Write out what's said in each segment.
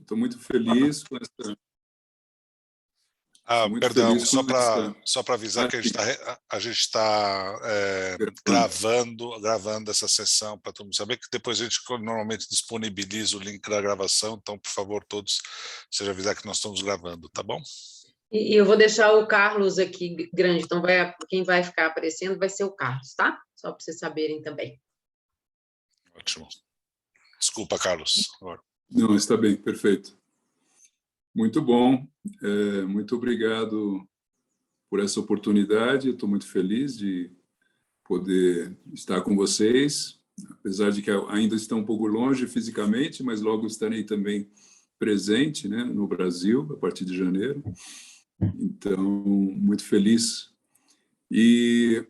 Estou muito feliz com essa... muito Perdão, feliz com só para avisar que a gente está gravando essa sessão para todo mundo saber, que depois a gente normalmente disponibiliza o link da gravação, então, por favor, todos, seja avisar que nós estamos gravando, tá bom? E eu vou deixar o Carlos aqui grande, então quem vai ficar aparecendo vai ser o Carlos, tá? Só para vocês saberem também. Ótimo. Desculpa, Carlos. Agora. Não, está bem, perfeito. Muito bom, muito obrigado por essa oportunidade, eu estou muito feliz de poder estar com vocês, apesar de que ainda estou um pouco longe fisicamente, mas logo estarei também presente, né, no Brasil, a partir de janeiro, então, muito feliz. E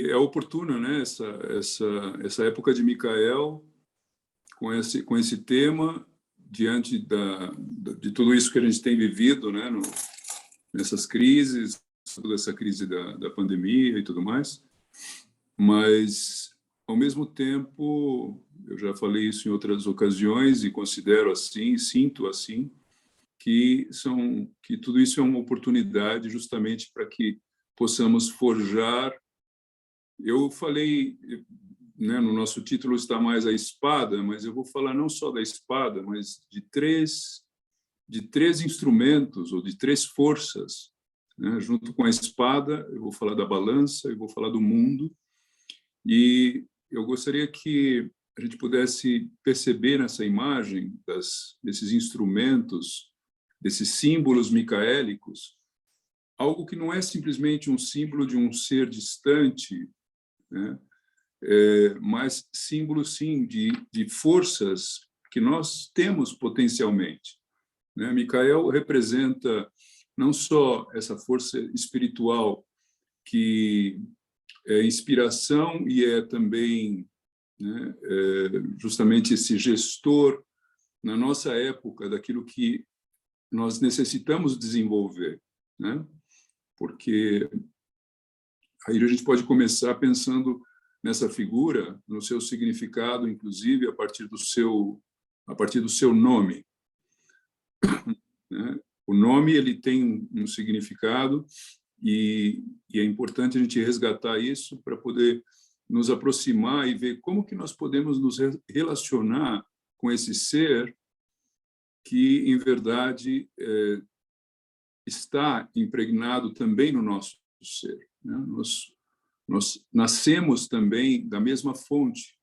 é oportuno, né, essa época de Micael, com esse tema, diante de tudo isso que a gente tem vivido, né, nessas crises, toda essa crise da pandemia e tudo mais, mas, ao mesmo tempo, eu já falei isso em outras ocasiões e considero assim, sinto assim, que tudo isso é uma oportunidade justamente para que possamos forjar. Eu falei, né, no nosso título está mais a espada, mas eu vou falar não só da espada, mas de três instrumentos ou de três forças, né? Junto com a espada, eu vou falar da balança, eu vou falar do mundo, e eu gostaria que a gente pudesse perceber nessa imagem desses instrumentos, desses símbolos micaélicos, algo que não é simplesmente um símbolo de um ser distante, né? Mas símbolo, sim, de forças que nós temos potencialmente, né? Micael representa não só essa força espiritual que é inspiração e é também, né, justamente esse gestor na nossa época daquilo que nós necessitamos desenvolver, né? Porque aí a gente pode começar pensando nessa figura, no seu significado, inclusive a partir do seu nome, né? O nome ele tem um significado e é importante a gente resgatar isso para poder nos aproximar e ver como que nós podemos nos relacionar com esse ser que, em verdade, está impregnado também no nosso ser, né? Nós nascemos também da mesma fonte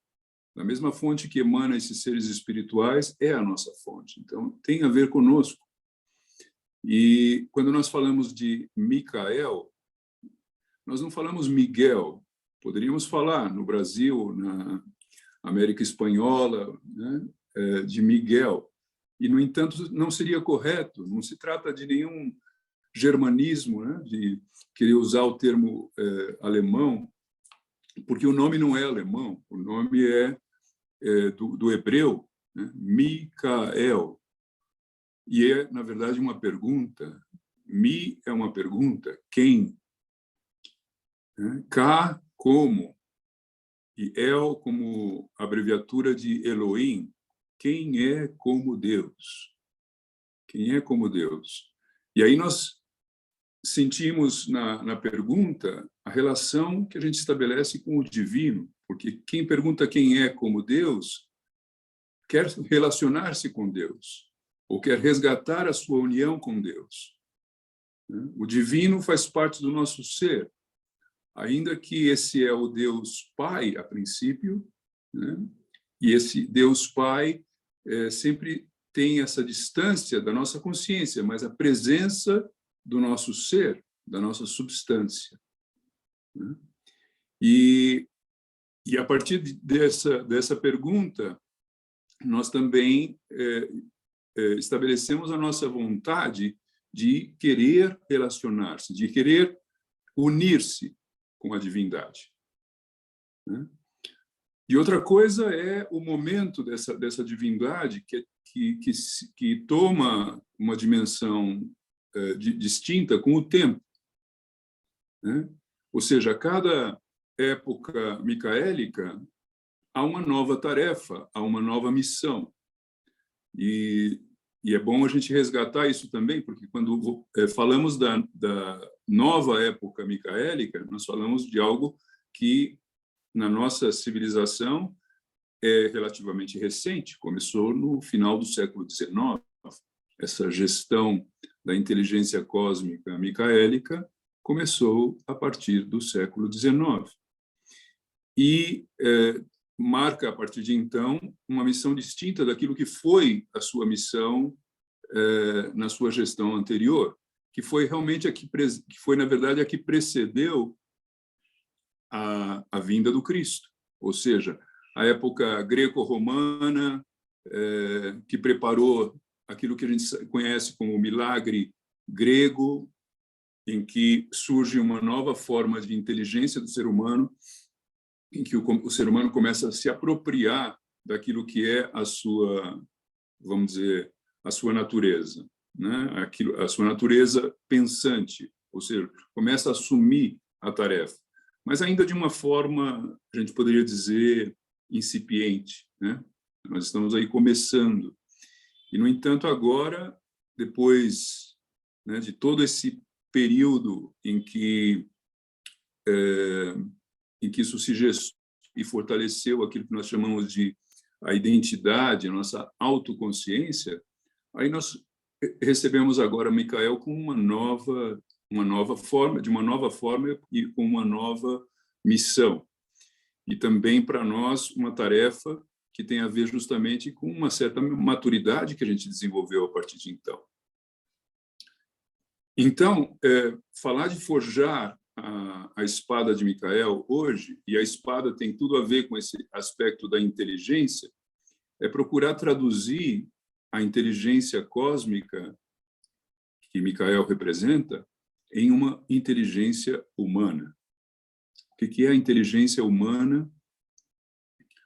que emana esses seres espirituais, é a nossa fonte. Então, tem a ver conosco. E quando nós falamos de Micael, nós não falamos Miguel. Poderíamos falar no Brasil, na América Espanhola, né, de Miguel. E, no entanto, não seria correto, não se trata de nenhum germanismo, né, de querer usar o termo alemão, porque o nome não é alemão, o nome é do hebreu, né, Micael. E é, na verdade, uma pergunta. Mi é uma pergunta, quem? Ka, como? E El como abreviatura de Elohim. Quem é como Deus? Quem é como Deus? E aí nós sentimos na pergunta a relação que a gente estabelece com o divino, porque quem pergunta quem é como Deus quer relacionar-se com Deus, ou quer resgatar a sua união com Deus. O divino faz parte do nosso ser, ainda que esse é o Deus Pai, a princípio, né? E esse Deus Pai sempre tem essa distância da nossa consciência, mas a presença do nosso ser, da nossa substância, né? E a partir dessa pergunta, nós também estabelecemos a nossa vontade de querer relacionar-se, de querer unir-se com a divindade, né? E outra coisa é o momento dessa divindade que toma uma dimensão distinta com o tempo, né? Ou seja, a cada época micaélica há uma nova tarefa, há uma nova missão. E é bom a gente resgatar isso também, porque quando falamos da nova época micaélica, nós falamos de algo que, na nossa civilização, é relativamente recente, começou no final do século XIX. Essa gestão da inteligência cósmica micaélica começou a partir do século XIX. E marca, a partir de então, uma missão distinta daquilo que foi a sua missão na sua gestão anterior, que foi realmente na verdade, a que precedeu a vinda do Cristo. Ou seja, a época greco-romana, que preparou aquilo que a gente conhece como o milagre grego, em que surge uma nova forma de inteligência do ser humano, em que o ser humano começa a se apropriar daquilo que é a sua, vamos dizer, a sua natureza, né? A sua natureza pensante, ou seja, começa a assumir a tarefa, mas ainda de uma forma, a gente poderia dizer, incipiente, né? Nós estamos aí começando. E, no entanto, agora, depois, né, de todo esse período em que isso se gestou e fortaleceu aquilo que nós chamamos de a identidade, a nossa autoconsciência, aí nós recebemos agora Micael com uma nova forma e com uma nova missão. E também, para nós, uma tarefa que tem a ver justamente com uma certa maturidade que a gente desenvolveu a partir de então. Então, falar de forjar a espada de Micael hoje, e a espada tem tudo a ver com esse aspecto da inteligência, é procurar traduzir a inteligência cósmica que Micael representa em uma inteligência humana. O que é a inteligência humana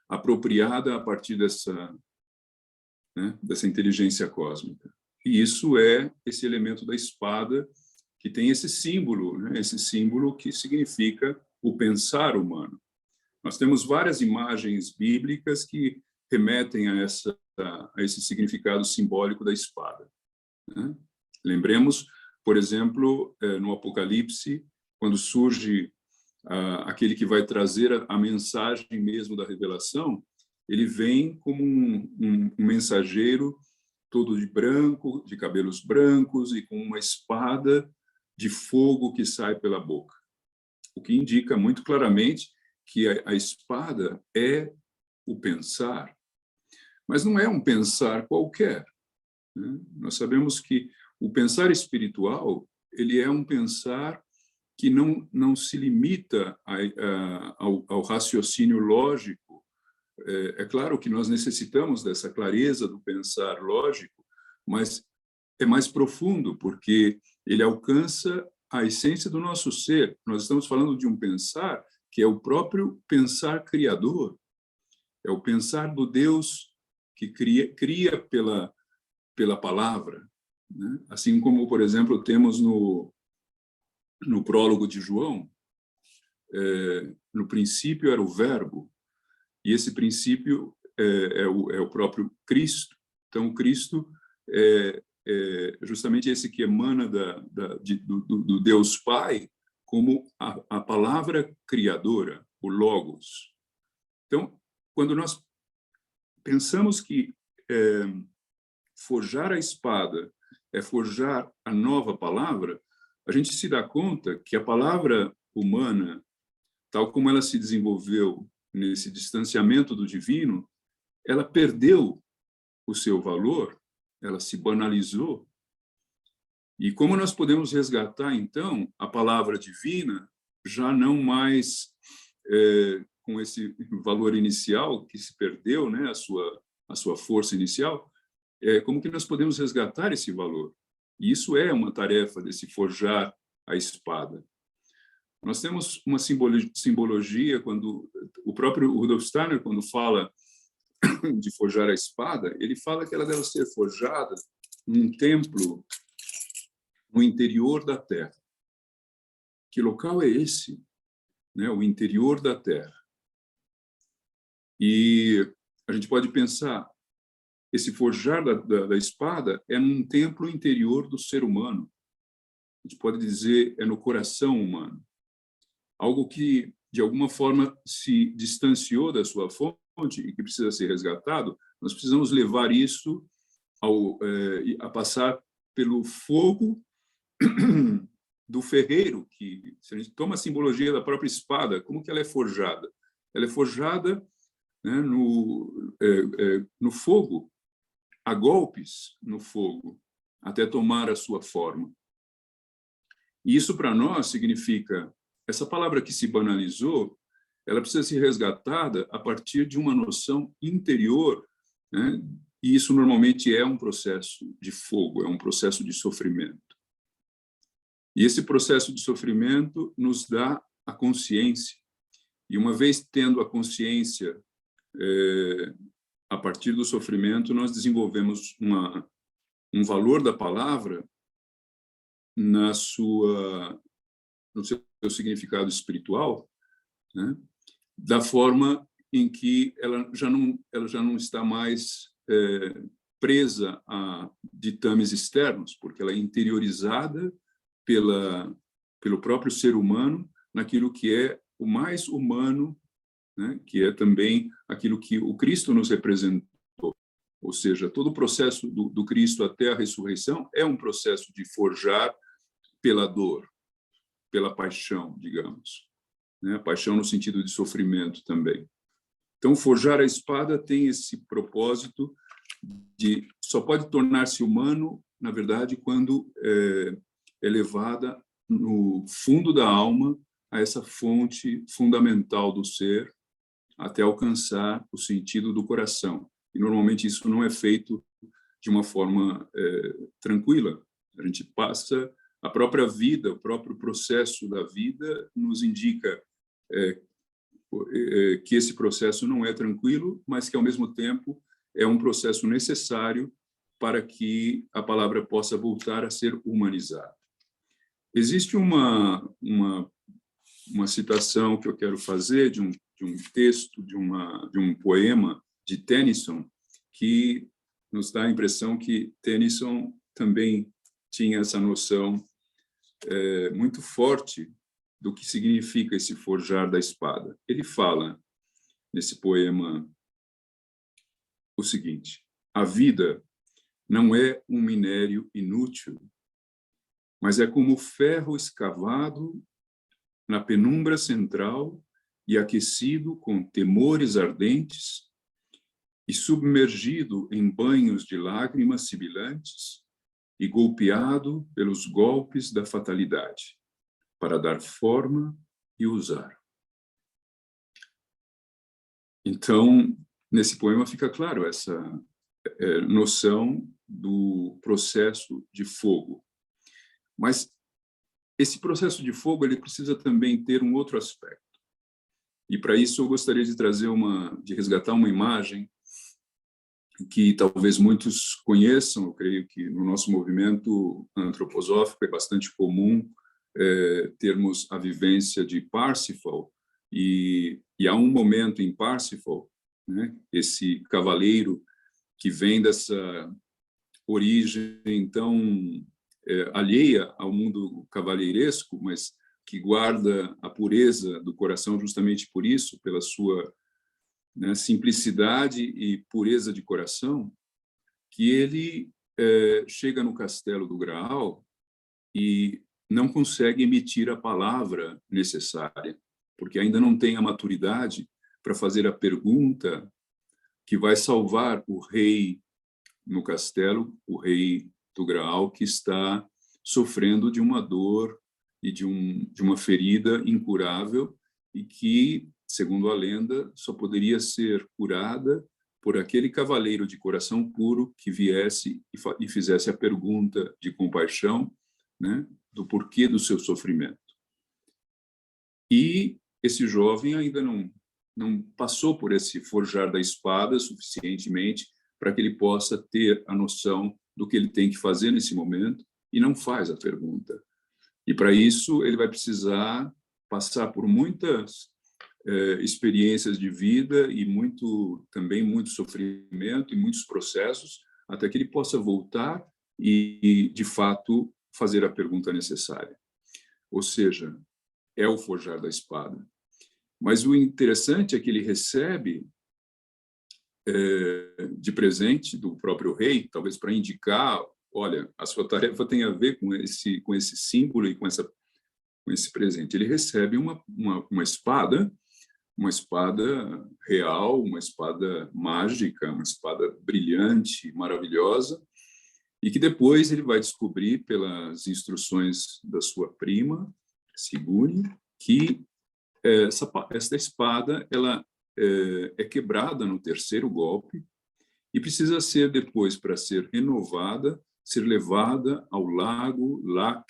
apropriada a partir dessa inteligência cósmica? E isso é esse elemento da espada, que tem esse símbolo, né? Esse símbolo que significa o pensar humano. Nós temos várias imagens bíblicas que remetem a esse significado simbólico da espada, né? Lembremos, por exemplo, no Apocalipse, quando surge aquele que vai trazer a mensagem mesmo da revelação, ele vem como um mensageiro todo de branco, de cabelos brancos e com uma espada de fogo que sai pela boca. O que indica muito claramente que a espada é o pensar. Mas não é um pensar qualquer, né? Nós sabemos que o pensar espiritual, ele é um pensar que não se limita ao raciocínio lógico. É claro que nós necessitamos dessa clareza do pensar lógico, mas é mais profundo, porque ele alcança a essência do nosso ser. Nós estamos falando de um pensar que é o próprio pensar criador, é o pensar do Deus que cria pela palavra, né? Assim como, por exemplo, temos no prólogo de João, no princípio era o Verbo, e esse princípio é o próprio Cristo. Então, o Cristo é justamente esse que emana do Deus Pai como a palavra criadora, o Logos. Então, quando nós pensamos que forjar a espada é forjar a nova palavra, a gente se dá conta que a palavra humana, tal como ela se desenvolveu nesse distanciamento do divino, ela perdeu o seu valor, ela se banalizou. E como nós podemos resgatar, então, a palavra divina, já não mais com esse valor inicial que se perdeu, né, a sua força inicial, como que nós podemos resgatar esse valor? E isso é uma tarefa desse forjar a espada. Nós temos uma simbologia, quando o próprio Rudolf Steiner, quando fala de forjar a espada, ele fala que ela deve ser forjada num templo no interior da Terra. Que local é esse? Né? O interior da Terra. E a gente pode pensar, esse forjar da espada é num templo interior do ser humano. A gente pode dizer, é no coração humano. Algo que, de alguma forma, se distanciou da sua fonte e que precisa ser resgatado. Nós precisamos levar isso a passar pelo fogo do ferreiro, que, se a gente toma a simbologia da própria espada, como que ela é forjada? Ela é forjada, né, no fogo, a golpes no fogo, até tomar a sua forma. E isso, para nós, significa, essa palavra que se banalizou, ela precisa ser resgatada a partir de uma noção interior, né? E isso normalmente é um processo de fogo, é um processo de sofrimento. E esse processo de sofrimento nos dá a consciência. E uma vez tendo a consciência, a partir do sofrimento, nós desenvolvemos um valor da palavra no seu significado espiritual, né? Da forma em que ela já não está mais presa a ditames externos, porque ela é interiorizada pelo próprio ser humano naquilo que é o mais humano, né? Que é também aquilo que o Cristo nos representou. Ou seja, todo o processo do Cristo até a ressurreição é um processo de forjar pela dor, pela paixão, digamos, né? Paixão no sentido de sofrimento também. Então, forjar a espada tem esse propósito de só pode tornar-se humano, na verdade, quando é levada no fundo da alma a essa fonte fundamental do ser, até alcançar o sentido do coração. E normalmente isso não é feito de uma forma tranquila. A gente passa a própria vida, o próprio processo da vida nos indica que esse processo não é tranquilo, mas que, ao mesmo tempo, é um processo necessário para que a palavra possa voltar a ser humanizada. Existe uma citação que eu quero fazer de um texto, de um poema de Tennyson, que nos dá a impressão que Tennyson também tinha essa noção muito forte do que significa esse forjar da espada. Ele fala, nesse poema, o seguinte: a vida não é um minério inútil, mas é como ferro escavado na penumbra central e aquecido com temores ardentes e submergido em banhos de lágrimas sibilantes e golpeado pelos golpes da fatalidade, para dar forma e usar. Então, nesse poema fica claro essa noção do processo de fogo. Mas esse processo de fogo, ele precisa também ter um outro aspecto. E para isso eu gostaria de resgatar uma imagem que talvez muitos conheçam. Eu creio que no nosso movimento antroposófico é bastante comum termos a vivência de Parsifal, e há um momento em Parsifal, né, esse cavaleiro que vem dessa origem tão alheia ao mundo cavalheiresco, mas que guarda a pureza do coração justamente por isso, pela sua, né, simplicidade e pureza de coração, que ele chega no castelo do Graal e não consegue emitir a palavra necessária, porque ainda não tem a maturidade para fazer a pergunta que vai salvar o rei no castelo, o rei do Graal, que está sofrendo de uma dor e de uma ferida incurável e que, segundo a lenda, só poderia ser curada por aquele cavaleiro de coração puro que viesse e fizesse a pergunta de compaixão, né, do porquê do seu sofrimento. E esse jovem ainda não passou por esse forjar da espada suficientemente para que ele possa ter a noção do que ele tem que fazer nesse momento e não faz a pergunta. E para isso ele vai precisar passar por muitas experiências de vida e também muito sofrimento e muitos processos, até que ele possa voltar e, de fato, fazer a pergunta necessária. Ou seja, é o forjar da espada. Mas o interessante é que ele recebe de presente do próprio rei, talvez para indicar, olha, a sua tarefa tem a ver com esse símbolo e com esse presente. Ele recebe uma espada real, uma espada mágica, uma espada brilhante, maravilhosa, e que depois ele vai descobrir, pelas instruções da sua prima, Sigune, que essa espada ela é quebrada no terceiro golpe e precisa ser depois, para ser renovada, ser levada ao lago Lac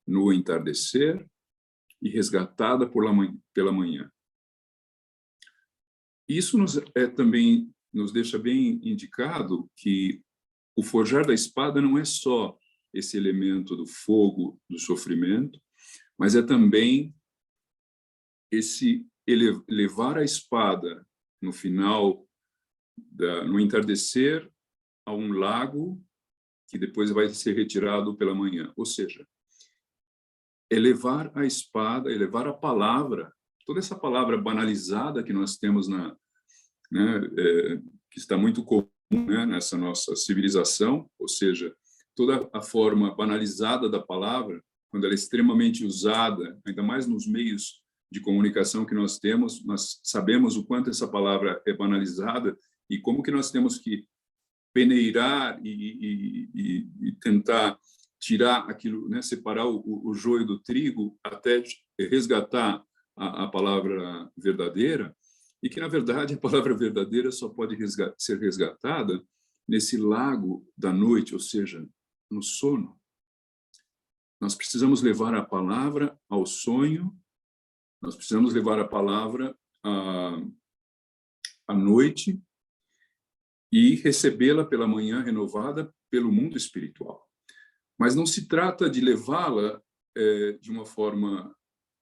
no entardecer e resgatada pela manhã. Isso também nos deixa bem indicado que o forjar da espada não é só esse elemento do fogo, do sofrimento, mas é também esse levar a espada no final, no entardecer, a um lago que depois vai ser retirado pela manhã. Ou seja, é levar a espada, é levar a palavra, toda essa palavra banalizada que nós temos que está muito comum, nessa nossa civilização, ou seja, toda a forma banalizada da palavra, quando ela é extremamente usada, ainda mais nos meios de comunicação que nós temos, nós sabemos o quanto essa palavra é banalizada e como que nós temos que peneirar e tentar tirar aquilo, separar o joio do trigo até resgatar a palavra verdadeira, e que, na verdade, a palavra verdadeira só pode ser resgatada nesse lago da noite, ou seja, no sono. Nós precisamos levar a palavra ao sonho, nós precisamos levar a palavra à noite e recebê-la pela manhã renovada pelo mundo espiritual. Mas não se trata de levá-la de uma forma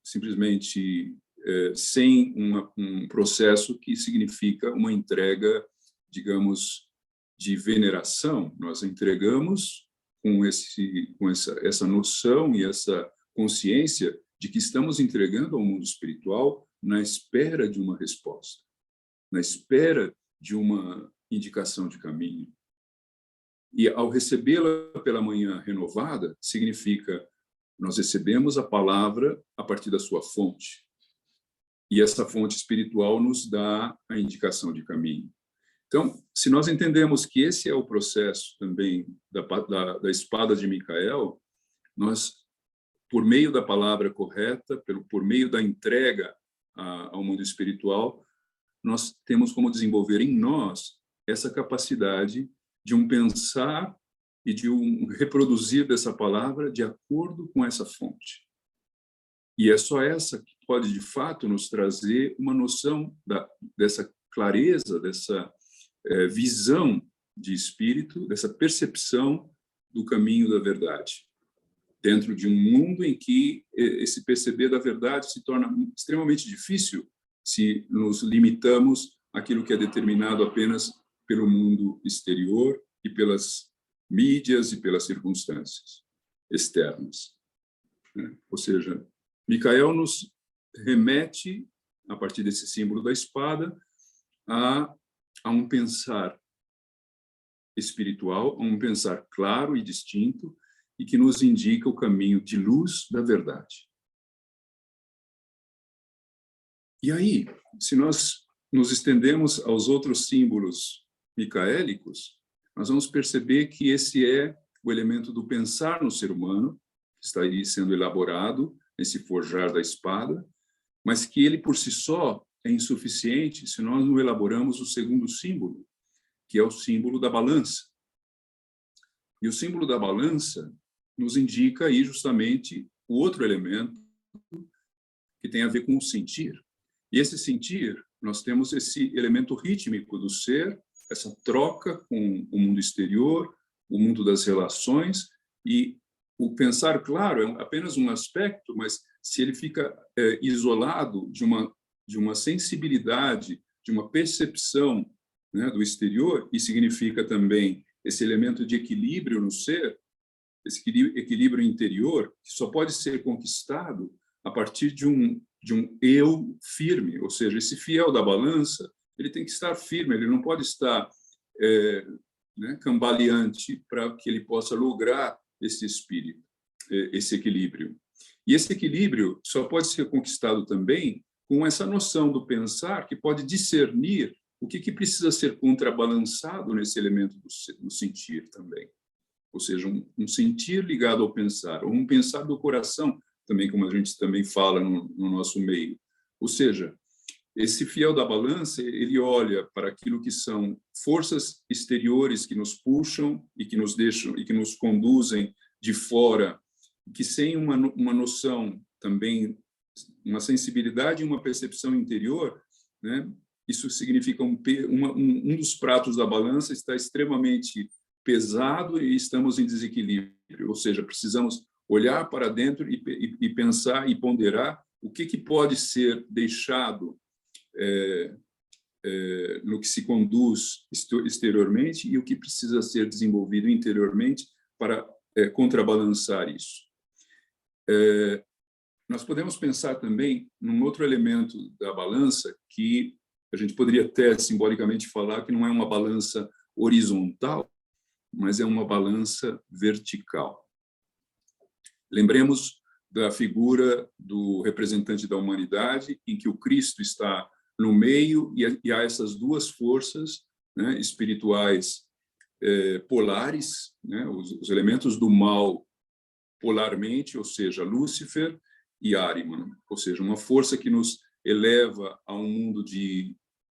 simplesmente sem um processo que significa uma entrega, digamos, de veneração. Nós entregamos com essa noção e essa consciência de que estamos entregando ao mundo espiritual na espera de uma resposta, na espera de uma indicação de caminho. E ao recebê-la pela manhã renovada, significa nós recebemos a palavra a partir da sua fonte. E essa fonte espiritual nos dá a indicação de caminho. Então, se nós entendemos que esse é o processo também da espada de Micael, nós, por meio da palavra correta, por meio da entrega ao mundo espiritual, nós temos como desenvolver em nós essa capacidade de um pensar e de um reproduzir dessa palavra de acordo com essa fonte. E é só essa que pode, de fato, nos trazer uma noção dessa clareza, dessa visão de espírito, dessa percepção do caminho da verdade, dentro de um mundo em que esse perceber da verdade se torna extremamente difícil se nos limitamos àquilo que é determinado apenas pelo mundo exterior e pelas mídias e pelas circunstâncias externas. Ou seja, Micael nos remete, a partir desse símbolo da espada, a um pensar espiritual, a um pensar claro e distinto, e que nos indica o caminho de luz da verdade. E aí, se nós nos estendemos aos outros símbolos micaélicos, nós vamos perceber que esse é o elemento do pensar no ser humano, que está aí sendo elaborado nesse forjar da espada, mas que ele por si só é insuficiente se nós não elaboramos o segundo símbolo, que é o símbolo da balança. E o símbolo da balança nos indica aí justamente o outro elemento que tem a ver com o sentir. E esse sentir, nós temos esse elemento rítmico do ser, essa troca com o mundo exterior, o mundo das relações, e o pensar, claro, é apenas um aspecto, mas se ele fica isolado de uma de uma sensibilidade, de uma percepção, né, do exterior, e significa também esse elemento de equilíbrio no ser, esse equilíbrio interior, que só pode ser conquistado a partir de um eu firme, ou seja, esse fiel da balança, ele tem que estar firme, ele não pode estar né, cambaleante para que ele possa lograr esse espírito, esse equilíbrio. E esse equilíbrio só pode ser conquistado também com essa noção do pensar, que pode discernir o que precisa ser contrabalançado nesse elemento do sentir também. Ou seja, um sentir ligado ao pensar, ou um pensar do coração, também, como a gente também fala no nosso meio. Ou seja, esse fiel da balança, ele olha para aquilo que são forças exteriores que nos puxam e que nos deixam e que nos conduzem de fora, que sem uma noção também, uma sensibilidade e uma percepção interior, né? Isso significa um dos pratos da balança está extremamente pesado e estamos em desequilíbrio, ou seja, precisamos olhar para dentro e pensar e ponderar o que pode ser deixado no que se conduz exteriormente e o que precisa ser desenvolvido interiormente para contrabalançar isso. Nós podemos pensar também num outro elemento da balança que a gente poderia até simbolicamente falar que não é uma balança horizontal, mas é uma balança vertical. Lembremos da figura do representante da humanidade, em que o Cristo está no meio e há essas duas forças, né, espirituais polares, né, os elementos do mal polarmente, ou seja, Lúcifer e Ahriman, ou seja, uma força que nos eleva a um mundo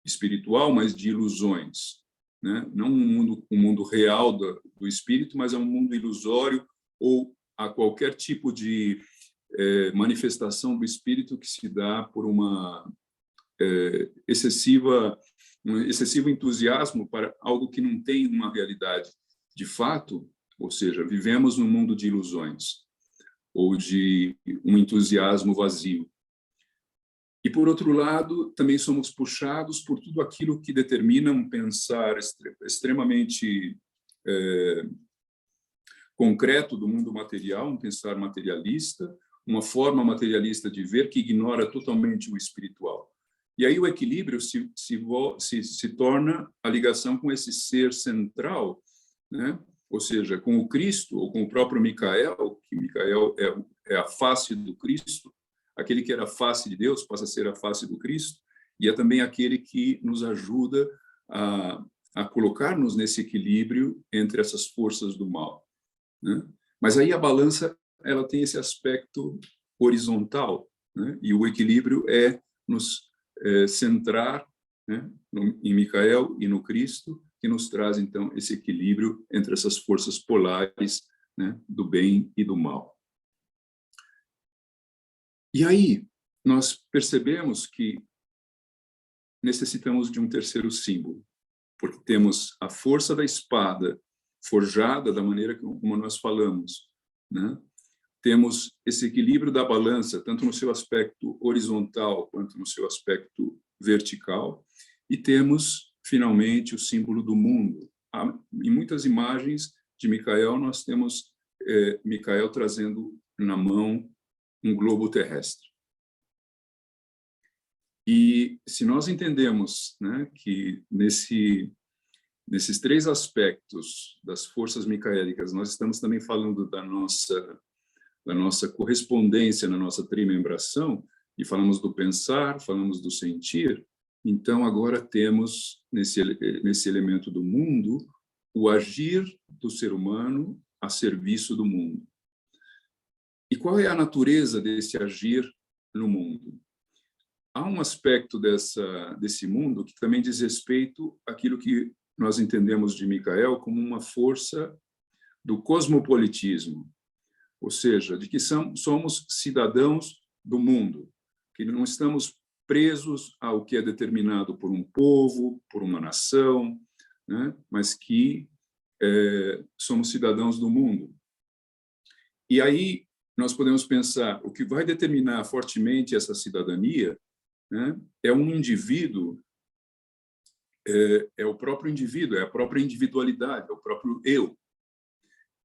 espiritual, mas de ilusões, né? Não um mundo real do espírito, mas é um mundo ilusório ou a qualquer tipo de manifestação do espírito que se dá por um excessivo entusiasmo para algo que não tem uma realidade de fato, ou seja, vivemos num mundo de ilusões ou de um entusiasmo vazio. E, por outro lado, também somos puxados por tudo aquilo que determina um pensar extremamente concreto do mundo material, um pensar materialista, uma forma materialista de ver que ignora totalmente o espiritual. E aí o equilíbrio se torna a ligação com esse ser central, né? Ou seja, com o Cristo, ou com o próprio Micael, que Micael é a face do Cristo, aquele que era a face de Deus passa a ser a face do Cristo, e é também aquele que nos ajuda a colocar-nos nesse equilíbrio entre essas forças do mal, né? Mas aí a balança ela tem esse aspecto horizontal, né? E o equilíbrio é nos centrar, né, em Micael e no Cristo, que nos traz, então, esse equilíbrio entre essas forças polares, né, do bem e do mal. E aí, nós percebemos que necessitamos de um terceiro símbolo, porque temos a força da espada forjada da maneira como nós falamos, né? Temos esse equilíbrio da balança, tanto no seu aspecto horizontal quanto no seu aspecto vertical, e temos, finalmente, o símbolo do mundo. Em muitas imagens de Micael, nós temos Micael trazendo na mão um globo terrestre. E se nós entendemos, né, que nesses três aspectos das forças micaélicas, nós estamos também falando da nossa correspondência na nossa trimembração, e falamos do pensar, falamos do sentir, então agora temos nesse elemento do mundo o agir do ser humano a serviço do mundo. E qual é a natureza desse agir no mundo? Há um aspecto desse mundo que também diz respeito àquilo que nós entendemos de Micael como uma força do cosmopolitismo, ou seja, de que somos cidadãos do mundo, que não estamos presos ao que é determinado por um povo, por uma nação, né? Mas que somos cidadãos do mundo. E aí nós podemos pensar, o que vai determinar fortemente essa cidadania né, é um indivíduo, é o próprio indivíduo, é a própria individualidade, é o próprio eu.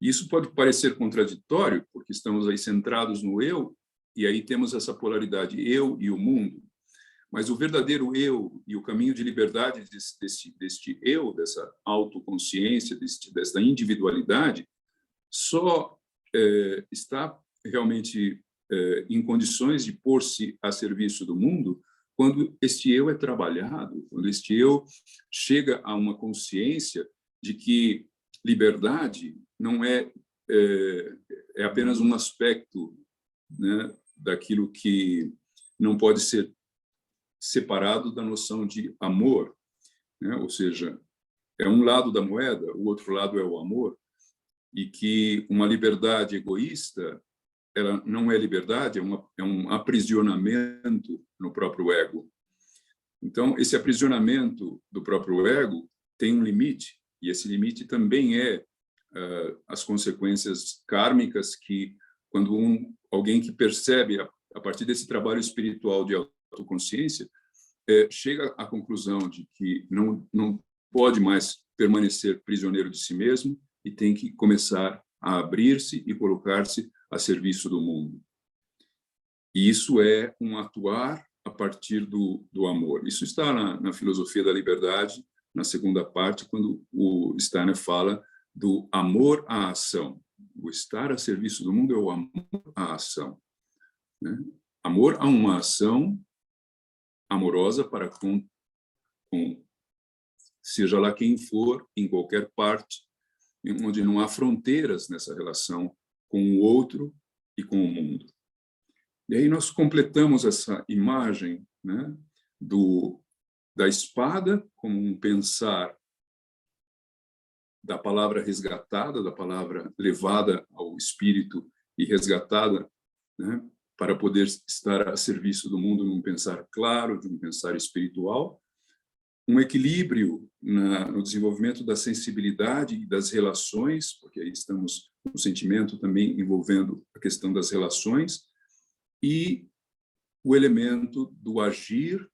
Isso pode parecer contraditório, porque estamos aí centrados no eu, e aí temos essa polaridade, eu e o mundo. Mas o verdadeiro eu e o caminho de liberdade deste eu, dessa autoconsciência, desta individualidade, só está realmente em condições de pôr-se a serviço do mundo quando este eu é trabalhado, quando este eu chega a uma consciência de que liberdade não é apenas um aspecto, né, daquilo que não pode ser separado da noção de amor, né? Ou seja, é um lado da moeda, o outro lado é o amor, e que uma liberdade egoísta, ela não é liberdade, é um aprisionamento no próprio ego. Então, esse aprisionamento do próprio ego tem um limite, e esse limite também é as consequências kármicas que, quando alguém que percebe, a partir desse trabalho espiritual de autoconsciência, chega à conclusão de que não pode mais permanecer prisioneiro de si mesmo e tem que começar a abrir-se e colocar-se a serviço do mundo. E isso é um atuar a partir do amor. Isso está na filosofia da liberdade, na segunda parte, quando o Steiner fala do amor à ação. O estar a serviço do mundo é o amor à ação, né? Amor a uma ação amorosa para com seja lá quem for, em qualquer parte, onde não há fronteiras nessa relação com o outro e com o mundo. E aí nós completamos essa imagem, né, da espada como um pensar da palavra resgatada, da palavra levada ao espírito e resgatada, né, para poder estar a serviço do mundo num pensar claro, de um pensar espiritual, um equilíbrio no desenvolvimento da sensibilidade e das relações, porque aí estamos no sentimento também envolvendo a questão das relações, e o elemento do agir,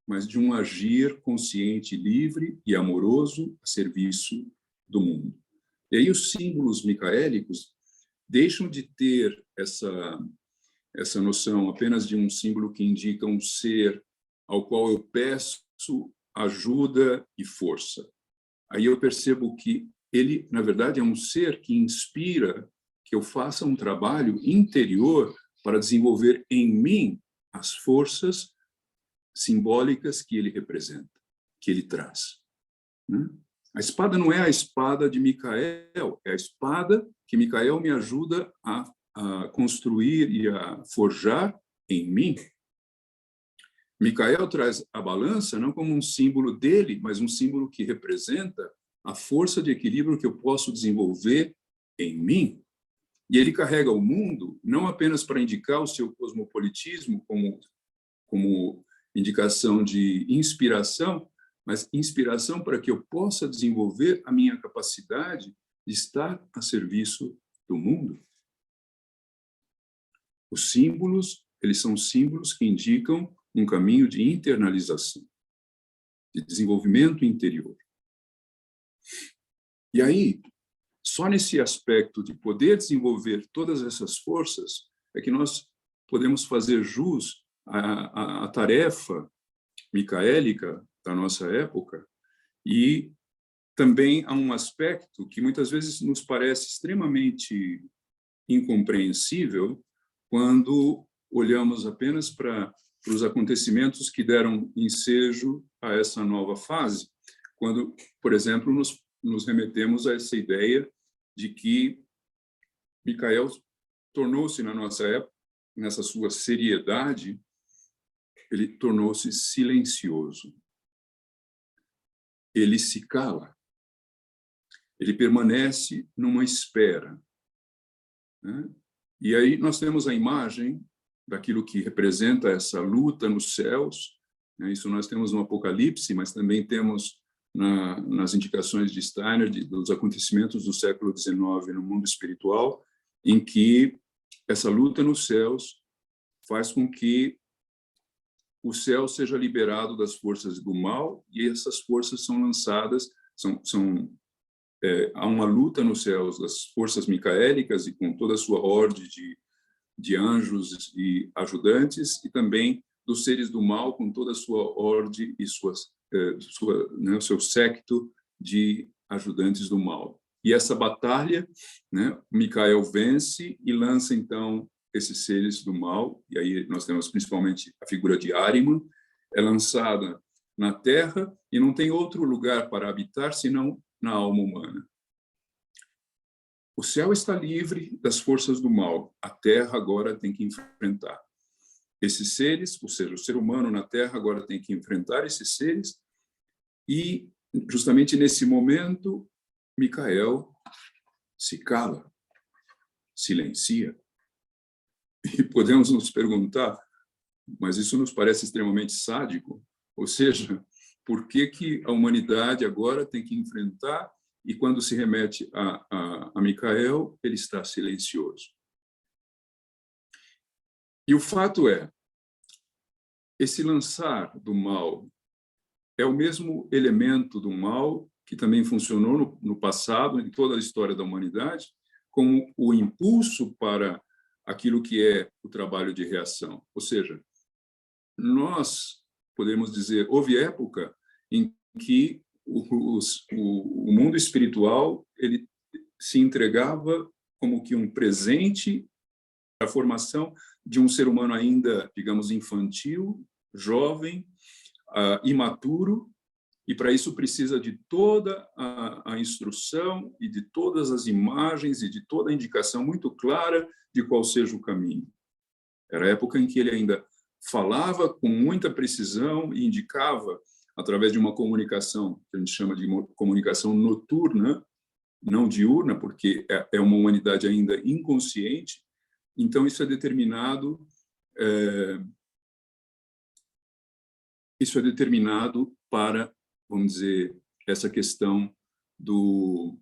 mas de um agir consciente, livre e amoroso a serviço do mundo. E aí os símbolos micaélicos deixam de ter essa noção apenas de um símbolo que indica um ser ao qual eu peço ajuda e força. Aí eu percebo que ele, na verdade, é um ser que inspira que eu faça um trabalho interior para desenvolver em mim as forças simbólicas que ele representa, que ele traz, né? A espada não é a espada de Micael, é a espada que Micael me ajuda a construir e a forjar em mim. Micael traz a balança não como um símbolo dele, mas um símbolo que representa a força de equilíbrio que eu posso desenvolver em mim. E ele carrega o mundo não apenas para indicar o seu cosmopolitismo como indicação de inspiração, mas inspiração para que eu possa desenvolver a minha capacidade de estar a serviço do mundo. Os símbolos, eles são símbolos que indicam um caminho de internalização, de desenvolvimento interior. E aí, só nesse aspecto de poder desenvolver todas essas forças é que nós podemos fazer jus à tarefa micaélica da nossa época, e também há um aspecto que muitas vezes nos parece extremamente incompreensível quando olhamos apenas para os acontecimentos que deram ensejo a essa nova fase, quando, por exemplo, nos remetemos a essa ideia de que Micael tornou-se, na nossa época, nessa sua seriedade, ele tornou-se silencioso. Ele se cala. Ele permanece numa espera, né? E aí nós temos a imagem daquilo que representa essa luta nos céus, né? Isso nós temos no Apocalipse, mas também temos nas indicações de Steiner dos acontecimentos do século XIX no mundo espiritual, em que essa luta nos céus faz com que o céu seja liberado das forças do mal, e essas forças são lançadas, há uma luta nos céus das forças micaélicas e com toda a sua horde de anjos e ajudantes, e também dos seres do mal com toda a sua horde e o seu séquito de ajudantes do mal. E essa batalha, né, Micael vence e lança, então, esses seres do mal, e aí nós temos principalmente a figura de Ahriman, é lançada na Terra e não tem outro lugar para habitar senão na alma humana. O céu está livre das forças do mal, a Terra agora tem que enfrentar esses seres, ou seja, o ser humano na Terra agora tem que enfrentar esses seres, e justamente nesse momento, Micael se cala, silencia. E podemos nos perguntar, mas isso nos parece extremamente sádico, ou seja, por que a humanidade agora tem que enfrentar, e quando se remete a Micael, ele está silencioso. E o fato é, esse lançar do mal é o mesmo elemento do mal que também funcionou no passado, em toda a história da humanidade, como o impulso para aquilo que é o trabalho de reação. Ou seja, nós podemos dizer, houve época em que o mundo espiritual ele se entregava como que um presente à formação de um ser humano ainda, digamos, infantil, jovem, imaturo, e para isso precisa de toda a instrução e de todas as imagens e de toda a indicação muito clara de qual seja o caminho. Era a época em que ele ainda falava com muita precisão e indicava, através de uma comunicação que a gente chama de comunicação noturna, não diurna, porque é uma humanidade ainda inconsciente. Então, isso é determinado para, vamos dizer, essa questão do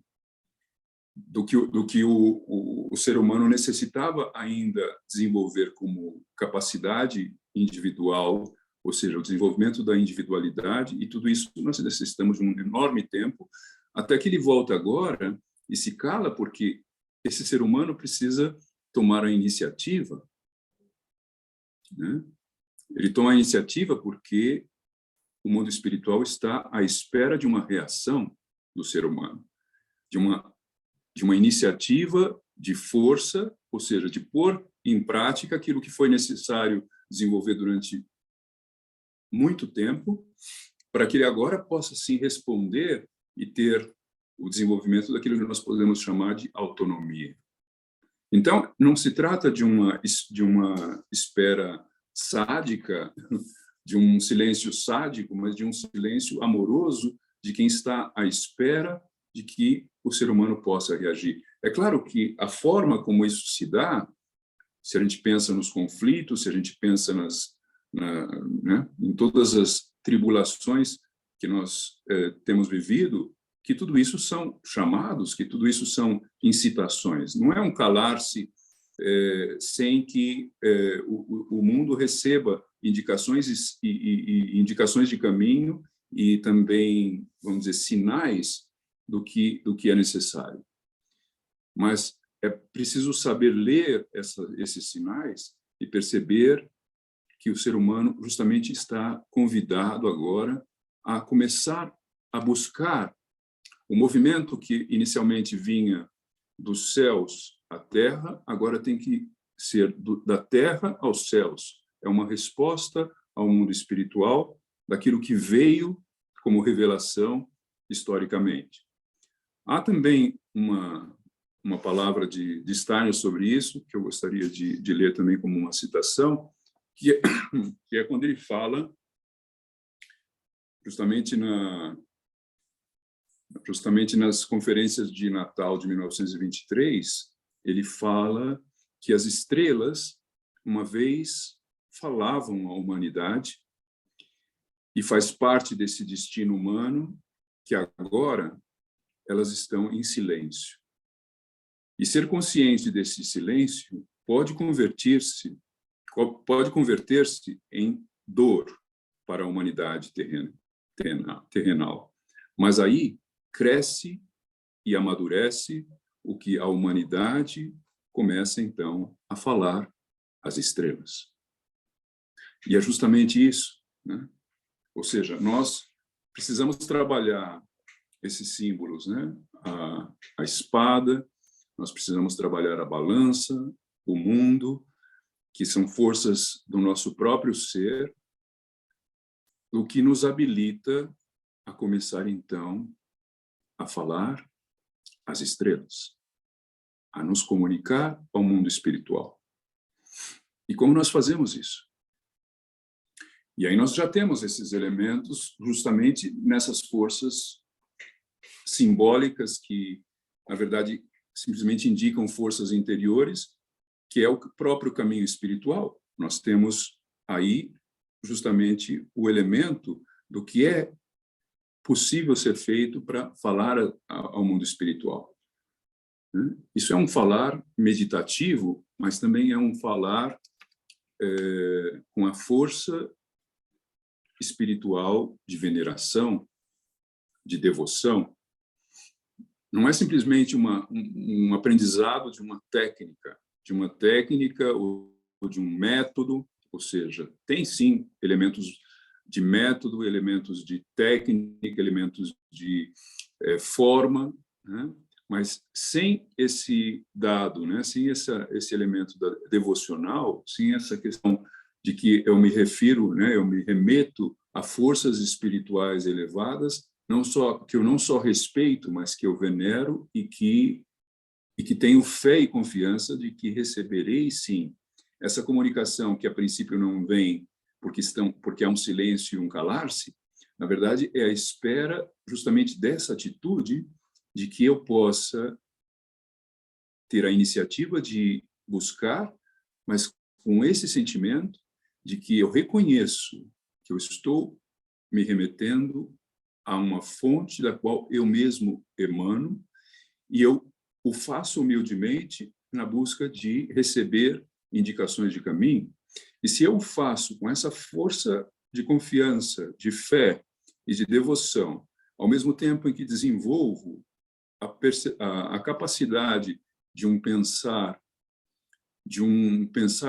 que o ser humano necessitava ainda desenvolver como capacidade individual, ou seja, o desenvolvimento da individualidade, e tudo isso nós necessitamos de um enorme tempo, até que ele volta agora e se cala, porque esse ser humano precisa tomar a iniciativa, né? Ele toma a iniciativa porque o mundo espiritual está à espera de uma reação do ser humano, de uma iniciativa de força, ou seja, de pôr em prática aquilo que foi necessário desenvolver durante muito tempo, para que ele agora possa, sim, responder e ter o desenvolvimento daquilo que nós podemos chamar de autonomia. Então, não se trata de uma espera sádica, de um silêncio sádico, mas de um silêncio amoroso de quem está à espera de que o ser humano possa reagir. É claro que a forma como isso se dá, se a gente pensa nos conflitos, se a gente pensa em todas as tribulações que nós temos vivido, que tudo isso são chamados, que tudo isso são incitações. Não é um calar-se sem que o mundo receba indicações e indicações de caminho e também, vamos dizer, sinais do que é necessário. Mas é preciso saber ler esses sinais e perceber que o ser humano justamente está convidado agora a começar a buscar o movimento que inicialmente vinha dos céus à terra, agora tem que ser da terra aos céus. É uma resposta ao mundo espiritual daquilo que veio como revelação historicamente. Há também uma palavra de Steiner sobre isso, que eu gostaria de ler também como uma citação, que é quando ele fala, justamente nas conferências de Natal de 1923, ele fala que as estrelas, uma vez, falavam à humanidade e faz parte desse destino humano que agora elas estão em silêncio. E ser consciente desse silêncio pode converter-se em dor para a humanidade terrenal. Mas aí cresce e amadurece o que a humanidade começa, então, a falar às estrelas. E é justamente isso, né? Ou seja, nós precisamos trabalhar esses símbolos, né? A espada, nós precisamos trabalhar a balança, o mundo, que são forças do nosso próprio ser, o que nos habilita a começar, então, a falar às estrelas, a nos comunicar ao mundo espiritual. E como nós fazemos isso? E aí nós já temos esses elementos justamente nessas forças simbólicas que, na verdade, simplesmente indicam forças interiores, que é o próprio caminho espiritual. Nós temos aí justamente o elemento do que é possível ser feito para falar ao mundo espiritual. Isso é um falar meditativo, mas também é um falar com a força espiritual de veneração, de devoção. Não é simplesmente um aprendizado de uma técnica ou de um método, ou seja, tem sim elementos de método, elementos de técnica, elementos de forma, né? Mas sem esse dado, né? Sem esse elemento devocional, sem essa questão de que eu me refiro, né? Eu me remeto a forças espirituais elevadas, que eu não só respeito, mas que eu venero e que tenho fé e confiança de que receberei, sim, essa comunicação que a princípio não vem porque há um silêncio e um calar-se. Na verdade, é a espera justamente dessa atitude de que eu possa ter a iniciativa de buscar, mas com esse sentimento de que eu reconheço que eu estou me remetendo a uma fonte da qual eu mesmo emano, e eu o faço humildemente na busca de receber indicações de caminho. E se eu faço com essa força de confiança, de fé e de devoção, ao mesmo tempo em que desenvolvo a capacidade de um pensar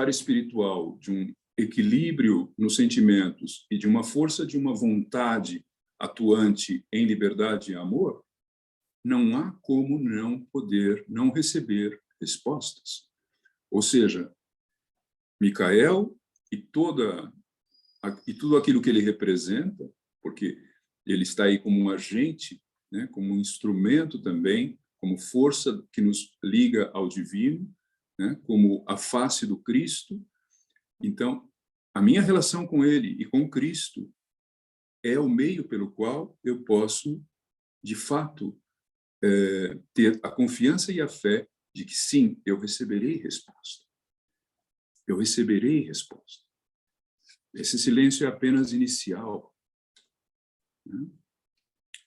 espiritual, de um equilíbrio nos sentimentos e de uma força de uma vontade atuante em liberdade e amor, não há como não poder não receber respostas. Ou seja, Micael e tudo aquilo que ele representa, porque ele está aí como um agente, né, como um instrumento também, como força que nos liga ao divino, né, como a face do Cristo. Então, a minha relação com ele e com Cristo é o meio pelo qual eu posso, de fato, ter a confiança e a fé de que, sim, eu receberei resposta. Eu receberei resposta. Esse silêncio é apenas inicial, né?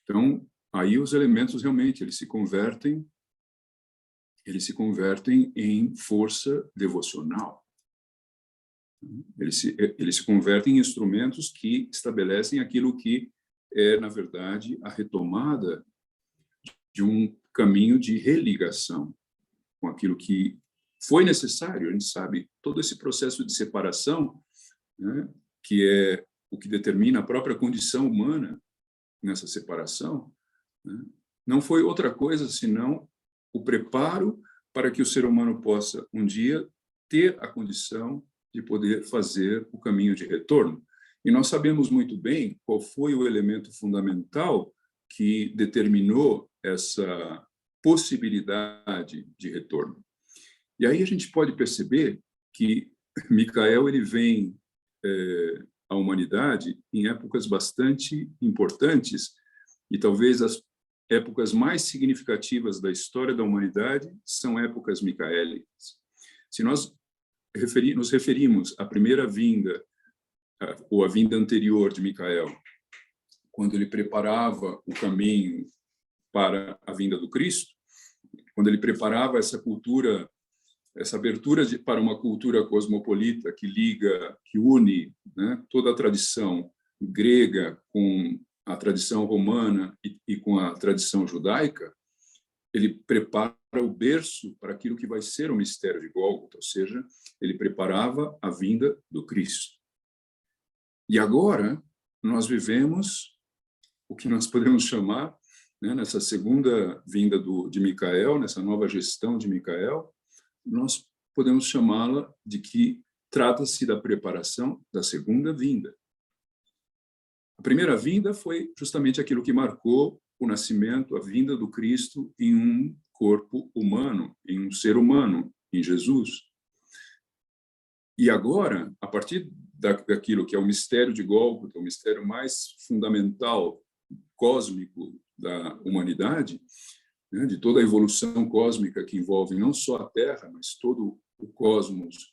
Então, aí os elementos realmente eles se convertem em força devocional. Eles se convertem em instrumentos que estabelecem aquilo que é, na verdade, a retomada de um caminho de religação com aquilo que foi necessário. A gente sabe, todo esse processo de separação, né, que é o que determina a própria condição humana nessa separação, né, não foi outra coisa senão o preparo para que o ser humano possa, um dia, ter a condição de poder fazer o caminho de retorno. E nós sabemos muito bem qual foi o elemento fundamental que determinou essa possibilidade de retorno. E aí a gente pode perceber que Micael ele vem à humanidade em épocas bastante importantes, e talvez as épocas mais significativas da história da humanidade são épocas micaélicas. Se nós nos referimos à primeira vinda, ou à vinda anterior de Micael, quando ele preparava o caminho para a vinda do Cristo, quando ele preparava essa cultura essa abertura para uma cultura cosmopolita que liga, que une, né, toda a tradição grega com a tradição romana e com a tradição judaica, ele prepara o berço para aquilo que vai ser o mistério de Gólgota, ou seja, ele preparava a vinda do Cristo. E agora nós vivemos o que nós podemos chamar, né, nessa segunda vinda de Micael, nessa nova gestão de Micael, nós podemos chamá-la de que trata-se da preparação da segunda vinda. A primeira vinda foi justamente aquilo que marcou o nascimento, a vinda do Cristo em um corpo humano, em um ser humano, em Jesus. E agora, a partir daquilo que é o mistério de Gólgota, o mistério mais fundamental, cósmico da humanidade, né, de toda a evolução cósmica que envolve não só a Terra, mas todo o cosmos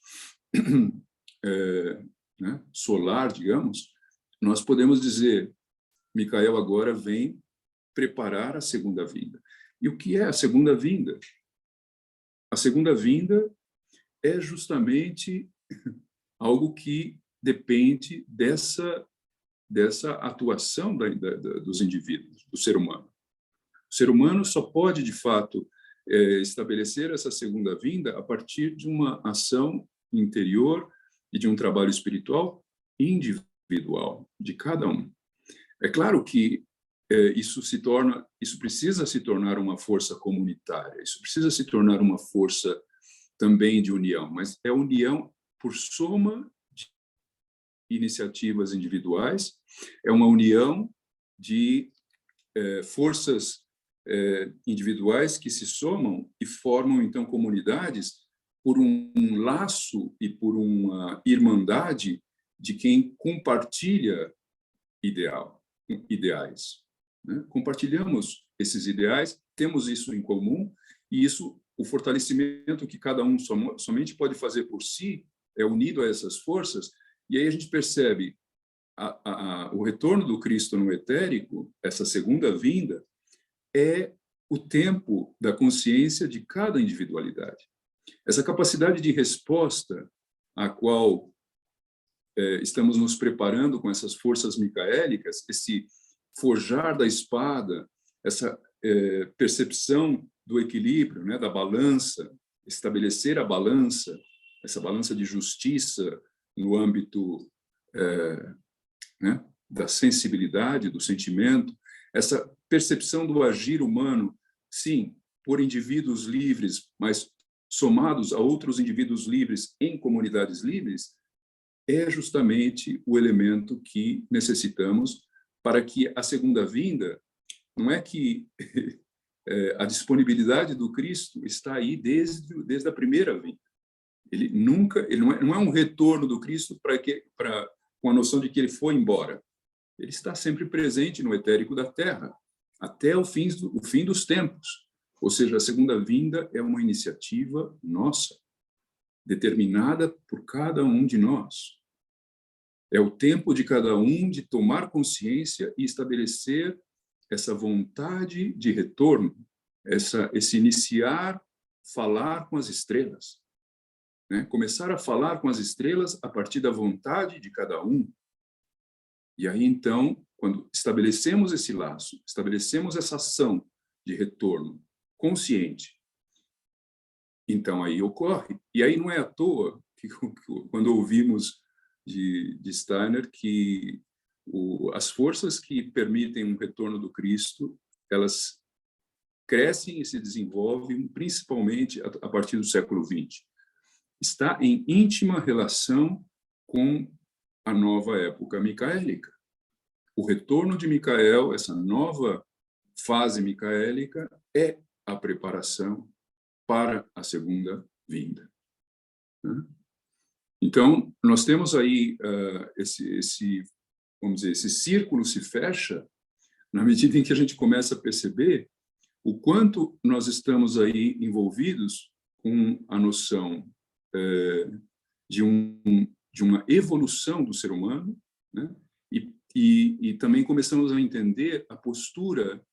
né, solar, digamos, nós podemos dizer, Micael agora vem preparar a segunda vinda. E o que é a segunda vinda? A segunda vinda é justamente algo que depende dessa atuação dos indivíduos, do ser humano. O ser humano só pode, de fato, estabelecer essa segunda vinda a partir de uma ação interior e de um trabalho espiritual individual de cada um. É claro que isso precisa se tornar uma força comunitária, isso precisa se tornar uma força também de união, mas é união por soma de iniciativas individuais, é uma união de forças individuais que se somam e formam, então, comunidades por um laço e por uma irmandade de quem compartilha ideais. Né? Compartilhamos esses ideais, temos isso em comum, e isso, o fortalecimento que cada um somente pode fazer por si, é unido a essas forças, e aí a gente percebe o retorno do Cristo no etérico, essa segunda vinda, é o tempo da consciência de cada individualidade. Essa capacidade de resposta a qual estamos nos preparando com essas forças micaélicas, esse forjar da espada, essa percepção do equilíbrio, né, da balança, estabelecer a balança, essa balança de justiça no âmbito né, da sensibilidade, do sentimento, essa percepção do agir humano, sim, por indivíduos livres, mas somados a outros indivíduos livres em comunidades livres, é justamente o elemento que necessitamos para que a segunda vinda, não é que a disponibilidade do Cristo está aí desde a primeira vinda. Ele não é um retorno do Cristo com a noção de que ele foi embora. Ele está sempre presente no etérico da Terra, até o fim dos tempos. Ou seja, a segunda vinda é uma iniciativa nossa, determinada por cada um de nós. É o tempo de cada um de tomar consciência e estabelecer essa vontade de retorno, esse iniciar, falar com as estrelas. Né? Começar a falar com as estrelas a partir da vontade de cada um. E aí, então, quando estabelecemos esse laço, estabelecemos essa ação de retorno consciente, então aí ocorre. E aí não é à toa que quando ouvimos de Steiner que as forças que permitem um retorno do Cristo, elas crescem e se desenvolvem principalmente a partir do século XX. Está em íntima relação com a nova época micaélica. O retorno de Micael, essa nova fase micaélica, é a preparação para a segunda vinda. Então, nós temos aí vamos dizer, esse círculo se fecha na medida em que a gente começa a perceber o quanto nós estamos aí envolvidos com a noção de uma evolução do ser humano, né? E também começamos a entender a postura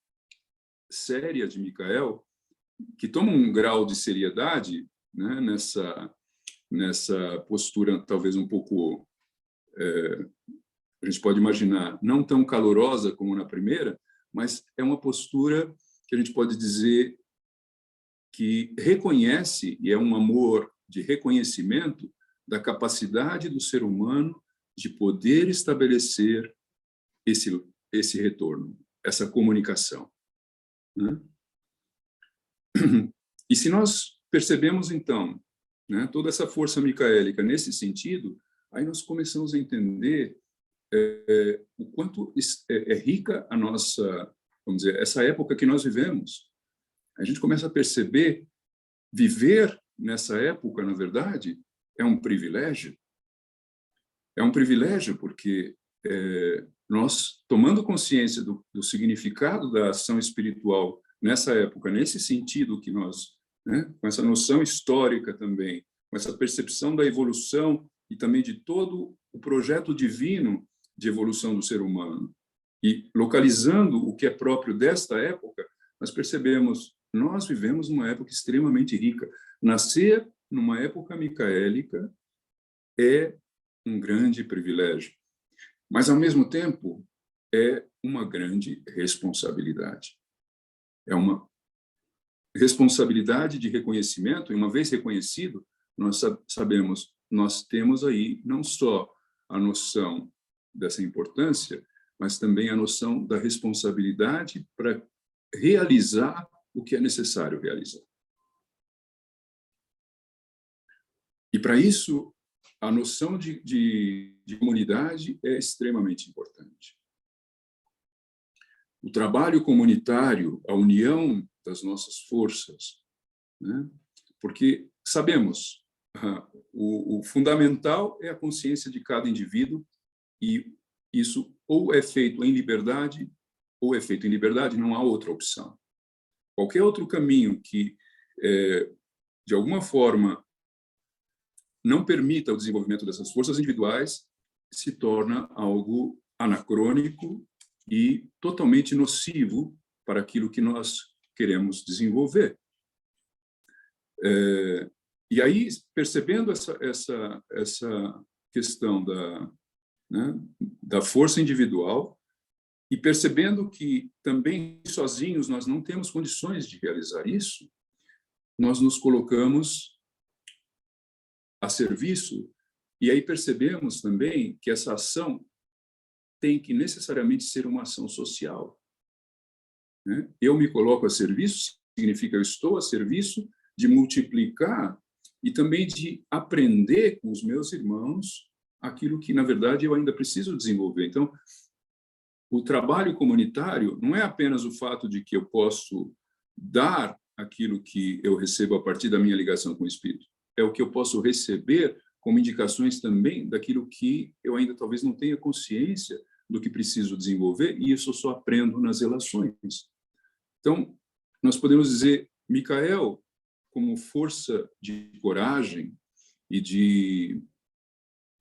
séria de Micael, que toma um grau de seriedade né, nessa postura talvez um pouco, a gente pode imaginar, não tão calorosa como na primeira, mas é uma postura que a gente pode dizer que reconhece, e é um amor de reconhecimento da capacidade do ser humano de poder estabelecer esse retorno, essa comunicação, né? E se nós percebemos, então, né, toda essa força micaélica nesse sentido, aí nós começamos a entender o quanto é rica a nossa, vamos dizer, essa época que nós vivemos. A gente começa a perceber, viver nessa época, na verdade, é um privilégio. É um privilégio porque nós, tomando consciência do significado da ação espiritual nessa época, nesse sentido que nós, né, com essa noção histórica também, com essa percepção da evolução e também de todo o projeto divino de evolução do ser humano, e localizando o que é próprio desta época, nós percebemos, nós vivemos numa época extremamente rica. Nascer numa época micaélica é um grande privilégio, mas, ao mesmo tempo, é uma grande responsabilidade. É uma responsabilidade de reconhecimento, e uma vez reconhecido, nós sabemos, nós temos aí não só a noção dessa importância, mas também a noção da responsabilidade para realizar o que é necessário realizar. E, para isso, a noção de comunidade é extremamente importante. O trabalho comunitário, a união das nossas forças, né? Porque sabemos, o fundamental é a consciência de cada indivíduo, e isso ou é feito em liberdade, ou é feito em liberdade, não há outra opção. Qualquer outro caminho que, de alguma forma, não permita o desenvolvimento dessas forças individuais, se torna algo anacrônico e totalmente nocivo para aquilo que nós queremos desenvolver. E aí, percebendo essa questão da força individual, e percebendo que também sozinhos nós não temos condições de realizar isso, nós nos colocamos a serviço, e aí percebemos também que essa ação tem que necessariamente ser uma ação social, né? Eu me coloco a serviço, significa eu estou a serviço de multiplicar e também de aprender com os meus irmãos aquilo que, na verdade, eu ainda preciso desenvolver. Então, o trabalho comunitário não é apenas o fato de que eu posso dar aquilo que eu recebo a partir da minha ligação com o Espírito. É o que eu posso receber como indicações também daquilo que eu ainda talvez não tenha consciência do que preciso desenvolver, e isso eu só aprendo nas relações. Então, nós podemos dizer, Micael, como força de coragem e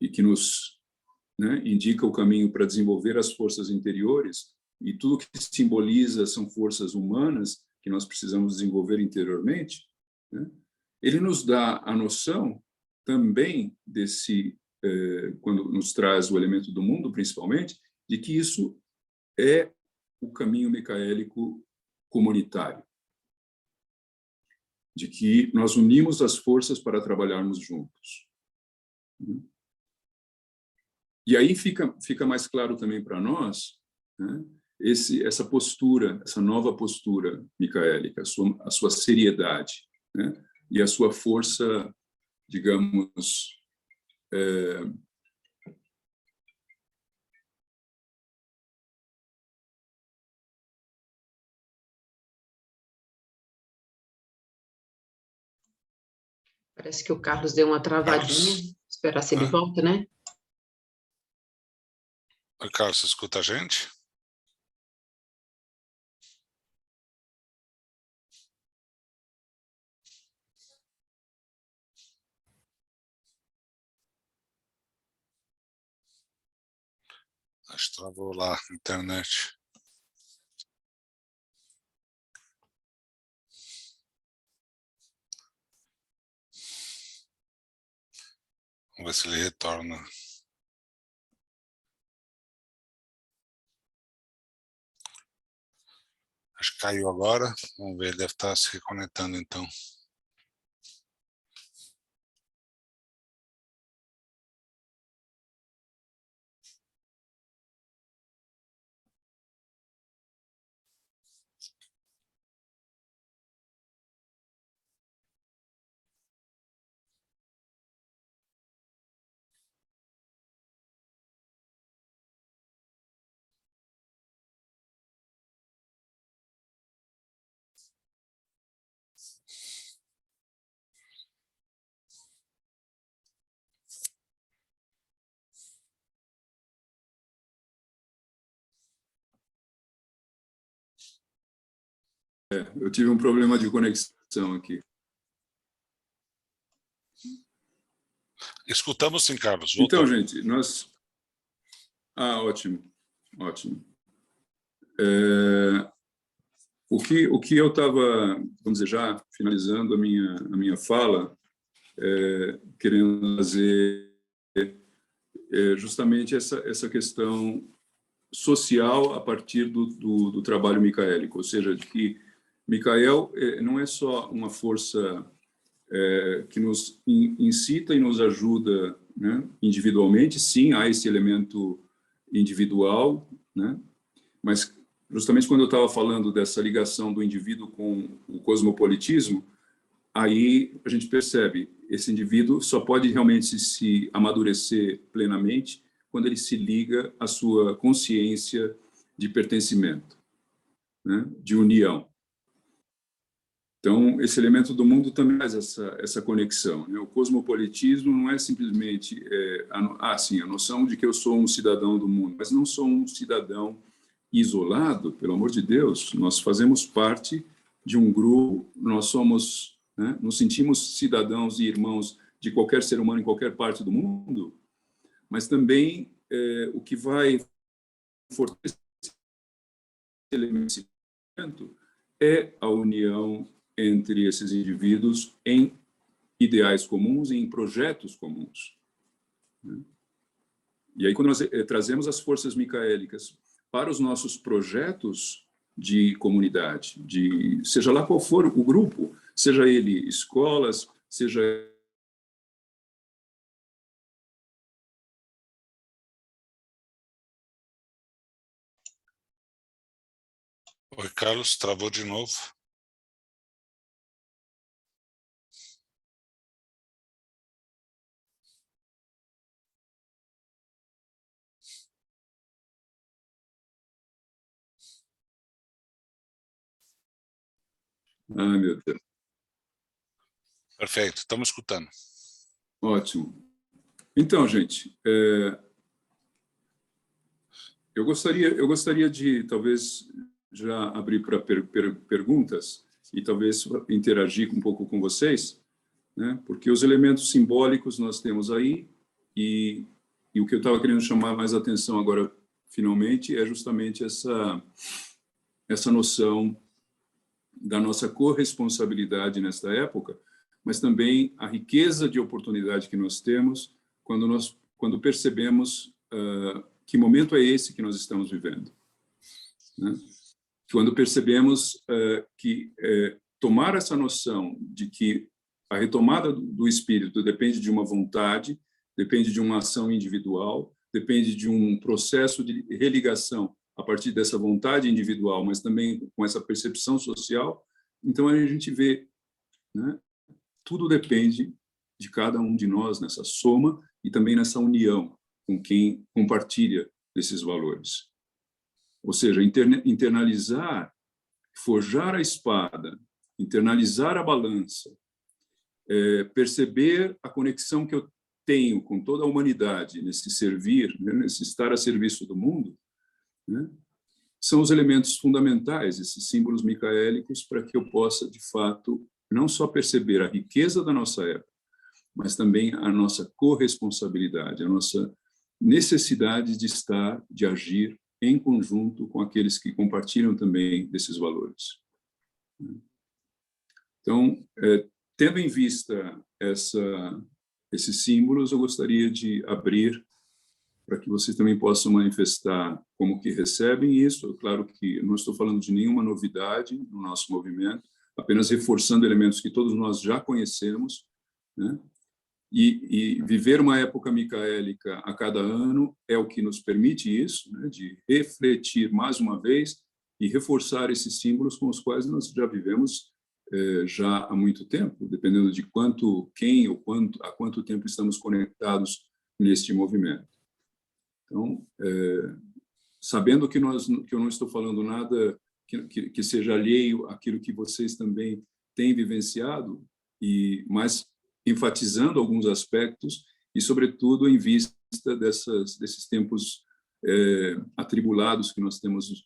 que nos, né, indica o caminho para desenvolver as forças interiores, e tudo que simboliza são forças humanas que nós precisamos desenvolver interiormente, né? Ele nos dá a noção também desse, quando nos traz o elemento do mundo, principalmente, de que isso é o caminho micaélico comunitário, de que nós unimos as forças para trabalharmos juntos. E aí fica mais claro também para nós, né, essa postura, essa nova postura micaélica, a sua seriedade, né, e a sua força, digamos, Parece que o Carlos deu uma travadinha. Carlos. Esperar se ele volta, né? Oi, Carlos, você escuta a gente? Acho que travou lá a internet. Vamos ver se ele retorna. Acho que caiu agora. Vamos ver, ele deve estar se reconectando então. Eu tive um problema de conexão aqui. Escutamos sim, Carlos. Então, Voltou. gente, nós... ótimo, ótimo. O que eu estava, vamos dizer, já finalizando a minha fala, querendo fazer justamente essa questão social a partir do trabalho micaélico, ou seja, de que Micael não é só uma força que nos incita e nos ajuda, né, individualmente, sim, há esse elemento individual, né, mas justamente quando eu estava falando dessa ligação do indivíduo com o cosmopolitismo, aí a gente percebe, esse indivíduo só pode realmente se amadurecer plenamente quando ele se liga à sua consciência de pertencimento, né, de união. Então, esse elemento do mundo também faz essa conexão, né? O cosmopolitismo não é simplesmente a noção de que eu sou um cidadão do mundo, mas não sou um cidadão isolado, pelo amor de Deus. Nós fazemos parte de um grupo, nós somos, né, nos sentimos cidadãos e irmãos de qualquer ser humano em qualquer parte do mundo, mas também o que vai fortalecer esse elemento é a união entre esses indivíduos em ideais comuns e em projetos comuns. E aí, quando nós trazemos as forças micaélicas para os nossos projetos de comunidade, seja lá qual for o grupo, seja ele escolas, seja... Oi, Carlos, travou de novo. Ai, meu Deus. Perfeito, estamos escutando. Ótimo. Então, gente, eu gostaria de, talvez, já abrir para perguntas e talvez interagir um pouco com vocês, né? Porque os elementos simbólicos nós temos aí e o que eu estava querendo chamar mais atenção agora, finalmente, é justamente essa noção da nossa corresponsabilidade nesta época, mas também a riqueza de oportunidade que nós temos quando percebemos que momento é esse que nós estamos vivendo, né? Quando percebemos que tomar essa noção de que a retomada do espírito depende de uma vontade, depende de uma ação individual, depende de um processo de religação a partir dessa vontade individual, mas também com essa percepção social. Então, a gente vê, né, tudo depende de cada um de nós nessa soma e também nessa união com quem compartilha desses valores. Ou seja, internalizar, forjar a espada, internalizar a balança, perceber a conexão que eu tenho com toda a humanidade nesse servir, né, nesse estar a serviço do mundo, né, são os elementos fundamentais, esses símbolos micaélicos, para que eu possa, de fato, não só perceber a riqueza da nossa época, mas também a nossa corresponsabilidade, a nossa necessidade de estar, de agir em conjunto com aqueles que compartilham também desses valores. Então, tendo em vista esses símbolos, eu gostaria de abrir para que vocês também possam manifestar como que recebem isso. Claro que não estou falando de nenhuma novidade no nosso movimento, apenas reforçando elementos que todos nós já conhecemos, né? E viver uma época micaélica a cada ano é o que nos permite isso, né? De refletir mais uma vez e reforçar esses símbolos com os quais nós já vivemos já há muito tempo, dependendo de quem ou há quanto tempo estamos conectados neste movimento. Então, sabendo que eu não estou falando nada que seja alheio àquilo que vocês também têm vivenciado, mas enfatizando alguns aspectos e, sobretudo, em vista desses tempos atribulados que nós temos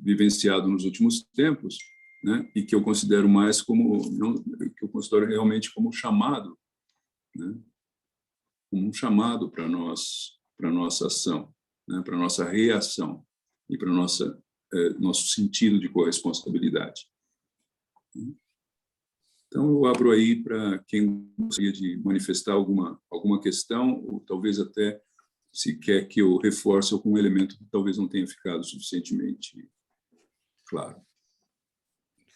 vivenciado nos últimos tempos, né? E que eu considero que eu considero realmente como chamado, né? Como um chamado para nossa ação, né? Para nossa reação e para nosso sentido de corresponsabilidade. Então, eu abro aí para quem gostaria de manifestar alguma questão, ou talvez até se quer que eu reforce algum elemento que talvez não tenha ficado suficientemente claro.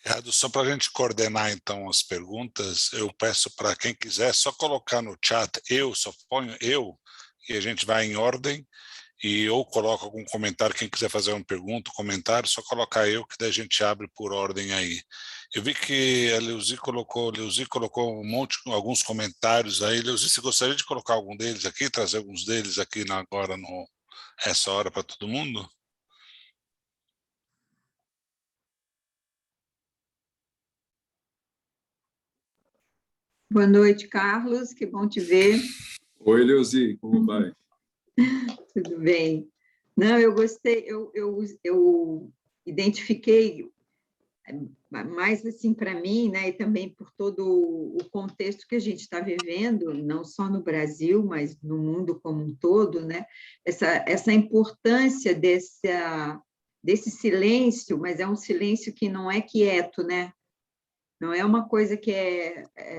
Ricardo, só para a gente coordenar, então, as perguntas, eu peço para quem quiser só colocar no chat só ponho eu, e a gente vai em ordem, e ou coloca algum comentário, quem quiser fazer uma pergunta, comentário, só colocar eu, que daí a gente abre por ordem aí. Eu vi que a Leuzi colocou alguns comentários aí. Leuzi, você gostaria de colocar algum deles aqui, trazer alguns deles aqui agora, essa hora, para todo mundo? Boa noite, Carlos, que bom te ver. Oi, Leuzi, como vai? Tudo bem. Não, eu gostei, eu identifiquei mais assim para mim, né, e também por todo o contexto que a gente está vivendo, não só no Brasil, mas no mundo como um todo, né, essa importância desse silêncio, mas é um silêncio que não é quieto, né? Não é uma coisa que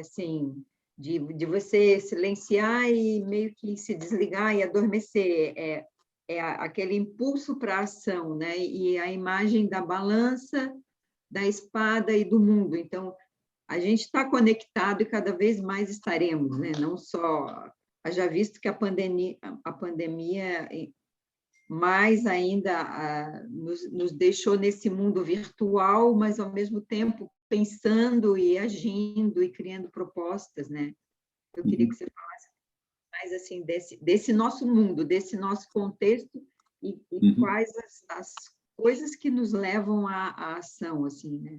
assim, de você silenciar e meio que se desligar e adormecer. Aquele impulso para a ação, né? E a imagem da balança, da espada e do mundo. Então, a gente está conectado e cada vez mais estaremos, né? Não só... Já visto que a pandemia mais ainda nos deixou nesse mundo virtual, mas, ao mesmo tempo, pensando e agindo e criando propostas, né? Eu queria que você falasse mais assim desse nosso mundo, desse nosso contexto e quais as coisas que nos levam à ação, assim, né?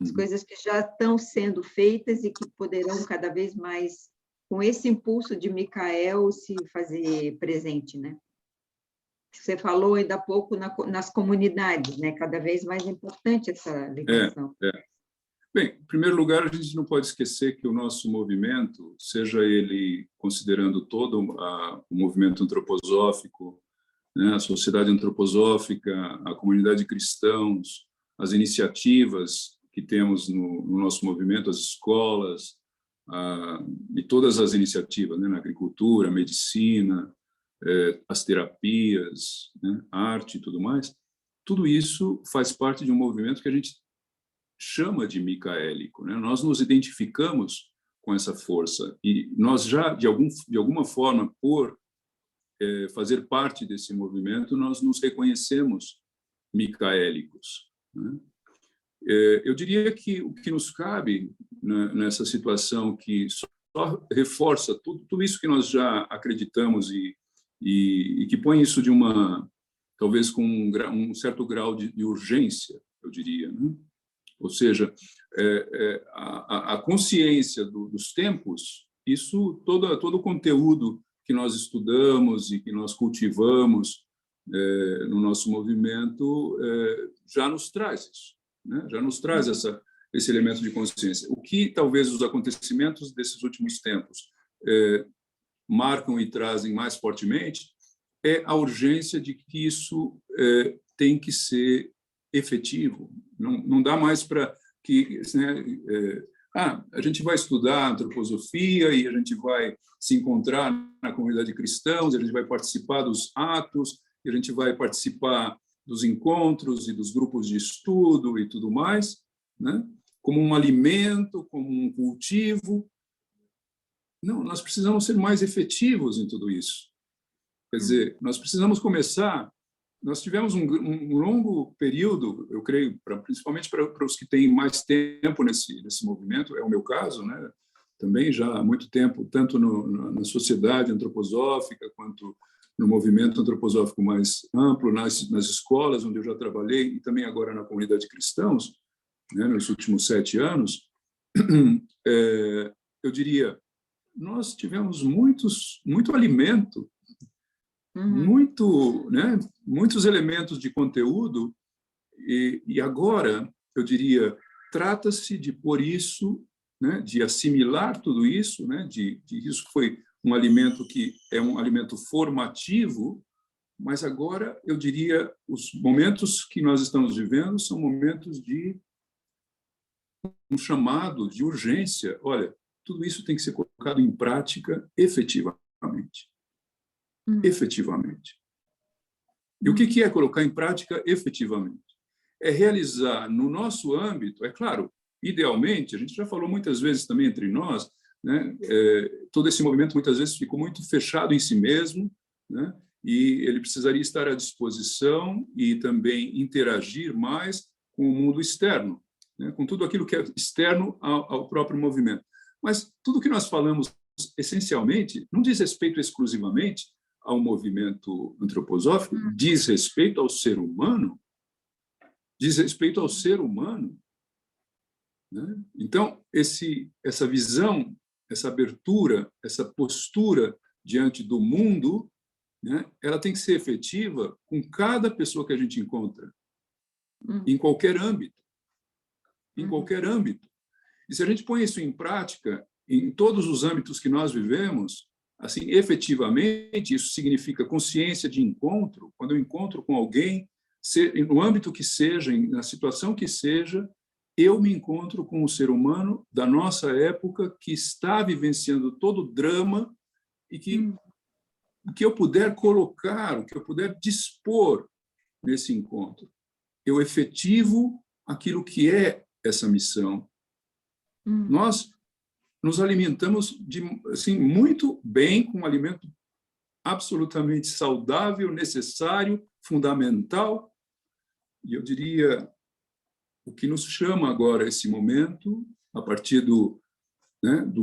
As coisas que já estão sendo feitas e que poderão cada vez mais, com esse impulso de Micael, se fazer presente, né? Você falou ainda há pouco nas comunidades, né? Cada vez mais importante essa ligação. Bem, em primeiro lugar, a gente não pode esquecer que o nosso movimento, seja ele considerando todo o movimento antroposófico, né, a sociedade antroposófica, a comunidade de cristãos, as iniciativas que temos no nosso movimento, as escolas, e todas as iniciativas, né, na agricultura, medicina, as terapias, né, arte e tudo mais, tudo isso faz parte de um movimento que a gente chama de micaélico, né? Nós nos identificamos com essa força e nós já, de alguma forma, por fazer parte desse movimento, nós nos reconhecemos micaélicos, né? Eu diria que o que nos cabe, né, nessa situação que só reforça tudo isso que nós já acreditamos e que põe isso talvez com um certo grau de urgência, eu diria, né? Ou seja, a consciência dos tempos, isso, todo o conteúdo que nós estudamos e que nós cultivamos no nosso movimento já nos traz isso, né? Já nos traz esse elemento de consciência. O que talvez os acontecimentos desses últimos tempos marcam e trazem mais fortemente é a urgência de que isso tem que ser efetivo. Não dá mais para que, né, a gente vai estudar antroposofia e a gente vai se encontrar na comunidade de cristãos, a gente vai participar dos atos, e a gente vai participar dos encontros e dos grupos de estudo e tudo mais, né? Como um alimento, como um cultivo. Não, nós precisamos ser mais efetivos em tudo isso. Quer dizer, nós precisamos começar. Nós tivemos um longo período, eu creio, principalmente para os que têm mais tempo nesse movimento, é o meu caso, né? Também já há muito tempo, tanto na sociedade antroposófica, quanto no movimento antroposófico mais amplo, nas escolas onde eu já trabalhei, e também agora na comunidade de cristãos, né, nos últimos 7 anos, eu diria, nós tivemos muito alimento, né, muitos elementos de conteúdo, e agora, eu diria, trata-se de pôr isso, né, de assimilar tudo isso, né, de isso foi um alimento que é um alimento formativo, mas agora, eu diria, os momentos que nós estamos vivendo são momentos de um chamado de urgência. Olha, tudo isso tem que ser colocado em prática efetivamente. Efetivamente. E o que é colocar em prática efetivamente? É realizar no nosso âmbito, é claro, idealmente, a gente já falou muitas vezes também entre nós, né, todo esse movimento muitas vezes ficou muito fechado em si mesmo, né, e ele precisaria estar à disposição e também interagir mais com o mundo externo, né, com tudo aquilo que é externo ao próprio movimento. Mas tudo que nós falamos, essencialmente, não diz respeito exclusivamente ao movimento antroposófico, diz respeito ao ser humano, diz respeito ao ser humano. Né? Então, essa visão, essa abertura, essa postura diante do mundo, né, ela tem que ser efetiva com cada pessoa que a gente encontra, em qualquer âmbito. Em qualquer âmbito. E se a gente põe isso em prática, em todos os âmbitos que nós vivemos, assim, efetivamente, isso significa consciência de encontro. Quando eu encontro com alguém, no âmbito que seja, na situação que seja, eu me encontro com o ser humano da nossa época que está vivenciando todo o drama e que o que eu puder colocar, o que eu puder dispor nesse encontro, eu efetivo aquilo que é essa missão. Nós nos alimentamos assim, muito bem com um alimento absolutamente saudável, necessário, fundamental, e eu diria o que nos chama agora esse momento, a partir do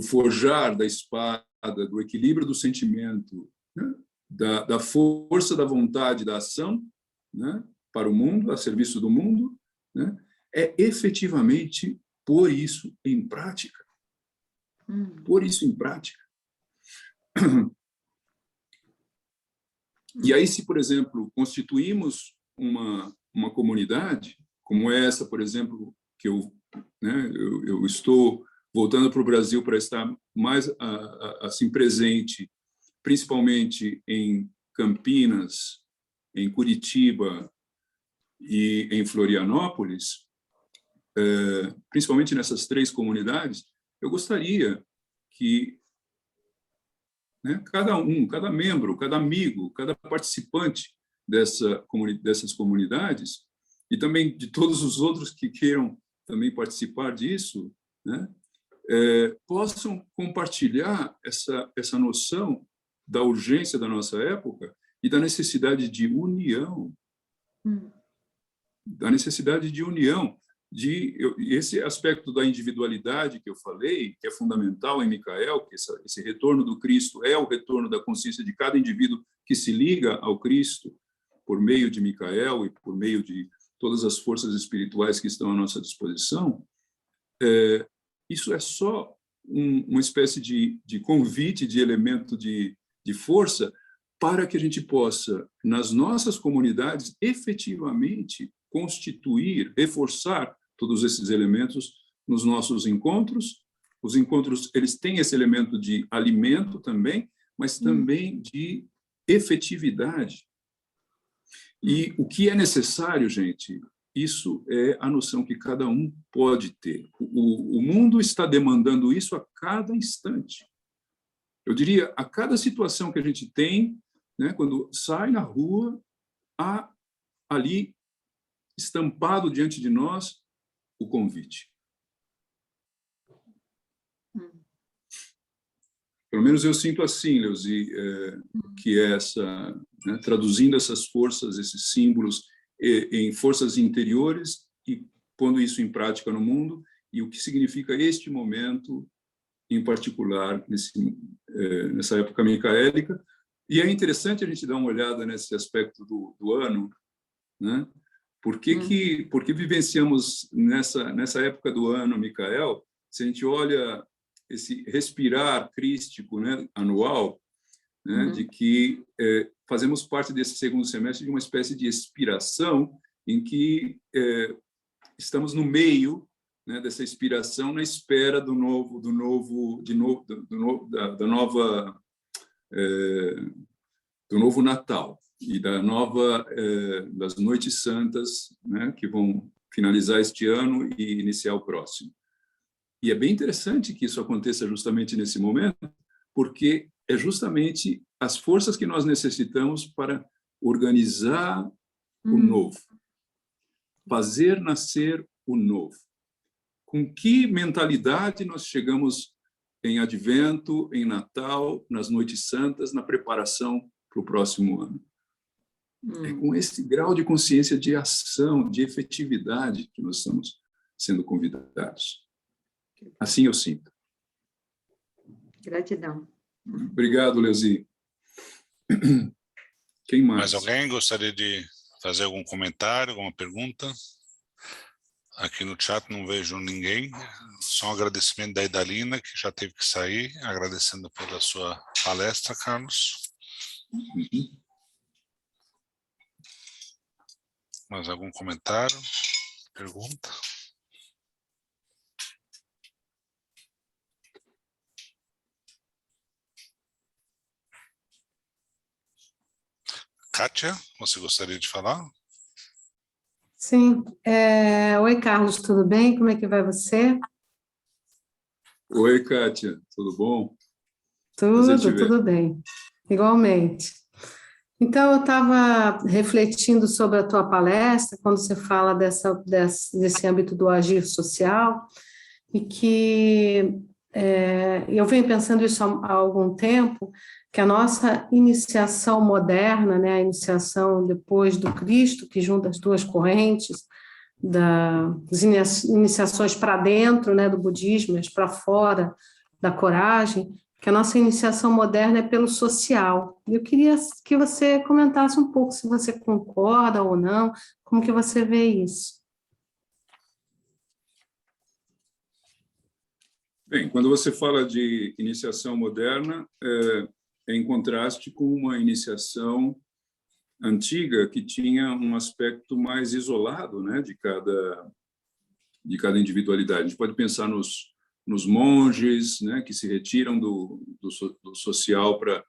forjar da espada, do equilíbrio do sentimento, né, da força da vontade, da ação, né, para o mundo, a serviço do mundo, né, é efetivamente pôr isso em prática. Pôr isso em prática. E aí, se, por exemplo, constituímos uma comunidade, como essa, por exemplo, que eu estou voltando para o Brasil para estar mais assim presente, principalmente em Campinas, em Curitiba e em Florianópolis, principalmente nessas 3 comunidades, eu gostaria que, né, cada membro, cada amigo, cada participante dessas comunidades, e também de todos os outros que queiram também participar disso, né, possam compartilhar essa noção da urgência da nossa época e da necessidade de união. Da necessidade de união. Esse aspecto da individualidade que eu falei, que é fundamental em Micael, que esse retorno do Cristo é o retorno da consciência de cada indivíduo que se liga ao Cristo por meio de Micael e por meio de todas as forças espirituais que estão à nossa disposição, isso é só uma espécie de convite, de elemento de força para que a gente possa, nas nossas comunidades, efetivamente constituir, reforçar todos esses elementos nos nossos encontros. Os encontros, eles têm esse elemento de alimento também, mas também de efetividade. E o que é necessário, gente, isso é a noção que cada um pode ter. O mundo está demandando isso a cada instante. Eu diria, a cada situação que a gente tem, né, quando sai na rua, há ali estampado diante de nós o convite. Pelo menos eu sinto assim, Leuzi, que né, traduzindo essas forças, esses símbolos em forças interiores e pondo isso em prática no mundo, e o que significa este momento em particular nessa época micaélica. E é interessante a gente dar uma olhada nesse aspecto do ano, né? Por que vivenciamos nessa época do ano Micael? Se a gente olha esse respirar crístico, né, anual, né, de que fazemos parte desse segundo semestre de uma espécie de expiração em que estamos no meio, né, dessa expiração, na espera do novo Natal e das noites santas, né, que vão finalizar este ano e iniciar o próximo. E é bem interessante que isso aconteça justamente nesse momento, porque é justamente as forças que nós necessitamos para organizar o novo, fazer nascer o novo. Com que mentalidade nós chegamos em Advento, em Natal, nas Noites Santas, na preparação para o próximo ano? É com esse grau de consciência de ação, de efetividade que nós estamos sendo convidados. Assim eu sinto. Gratidão. Obrigado, Leuzi. Quem mais? Mais alguém gostaria de fazer algum comentário, alguma pergunta? Aqui no chat não vejo ninguém. Só um agradecimento da Idalina, que já teve que sair, agradecendo pela sua palestra, Carlos. Mais algum comentário? Pergunta? Kátia, você gostaria de falar? Sim. Oi, Carlos, tudo bem? Como é que vai você? Oi, Kátia, tudo bom? Prazer te ver. Tudo bem. Igualmente. Então, eu estava refletindo sobre a tua palestra, quando você fala desse âmbito do agir social, e que eu venho pensando isso há algum tempo, que a nossa iniciação moderna, né, a iniciação depois do Cristo, que junta as duas correntes, das iniciações para dentro, né, do budismo, mas para fora da coragem, que a nossa iniciação moderna é pelo social. Eu queria que você comentasse um pouco se você concorda ou não, como que você vê isso. Bem, quando você fala de iniciação moderna, é em contraste com uma iniciação antiga que tinha um aspecto mais isolado, né, de cada individualidade. A gente pode pensar nos monges, né, que se retiram do social para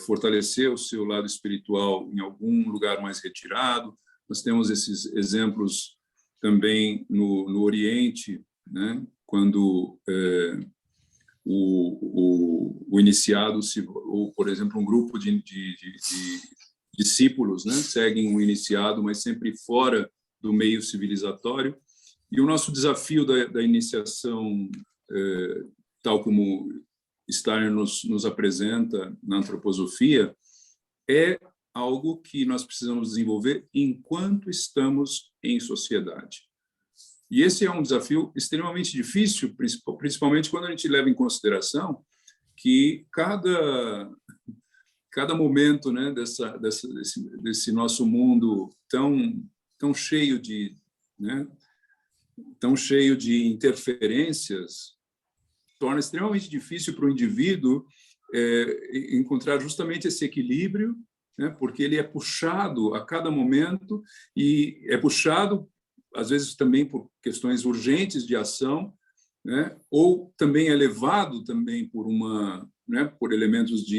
fortalecer o seu lado espiritual em algum lugar mais retirado. Nós temos esses exemplos também no Oriente, né, quando o iniciado, ou, por exemplo, um grupo de discípulos, né, seguem um iniciado, mas sempre fora do meio civilizatório. E o nosso desafio da iniciação, tal como Steiner nos apresenta na antroposofia, é algo que nós precisamos desenvolver enquanto estamos em sociedade. E esse é um desafio extremamente difícil, principalmente quando a gente leva em consideração que cada momento, né, desse nosso mundo tão cheio de, né, tão cheio de interferências, torna extremamente difícil para o indivíduo encontrar justamente esse equilíbrio, né, porque ele é puxado a cada momento, e é puxado às vezes também por questões urgentes de ação, né, ou também é levado também por elementos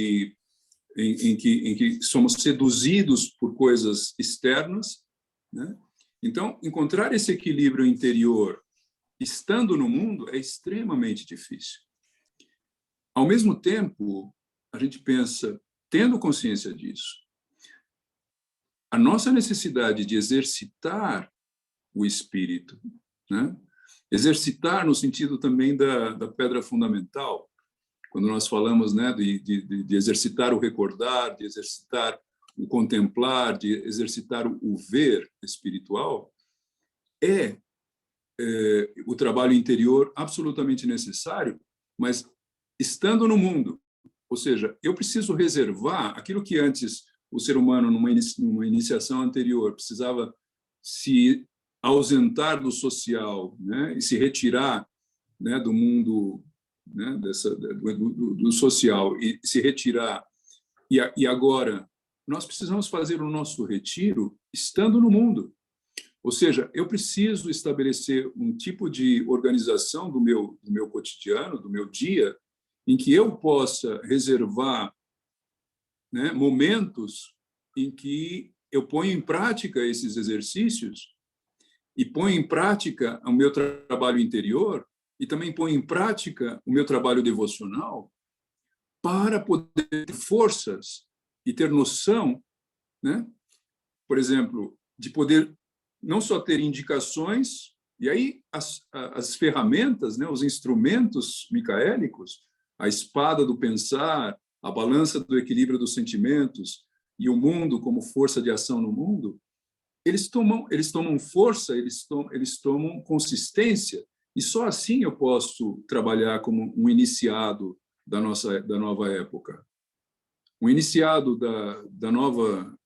em que somos seduzidos por coisas externas, né, Então, encontrar esse equilíbrio interior estando no mundo é extremamente difícil. Ao mesmo tempo, a gente pensa, tendo consciência disso, a nossa necessidade de exercitar o espírito, né? Exercitar no sentido também da pedra fundamental, quando nós falamos, né, de exercitar o recordar, de exercitar o contemplar, de exercitar o ver espiritual, é o trabalho interior absolutamente necessário, mas estando no mundo. Ou seja, eu preciso reservar aquilo que antes o ser humano, numa iniciação anterior, precisava se ausentar do social, né, e se retirar, né, do mundo, né, do social, e se retirar. E agora, nós precisamos fazer o nosso retiro estando no mundo. Ou seja, eu preciso estabelecer um tipo de organização do meu cotidiano, do meu dia, em que eu possa reservar, né, momentos em que eu ponho em prática esses exercícios e ponho em prática o meu trabalho interior e também ponho em prática o meu trabalho devocional para poder ter forças e ter noção, né, por exemplo, de poder não só ter indicações, e aí as ferramentas, né, os instrumentos micaélicos, a espada do pensar, a balança do equilíbrio dos sentimentos e o mundo como força de ação no mundo, eles tomam força, eles tomam consistência, e só assim eu posso trabalhar como um iniciado da nova época. Um iniciado da nova,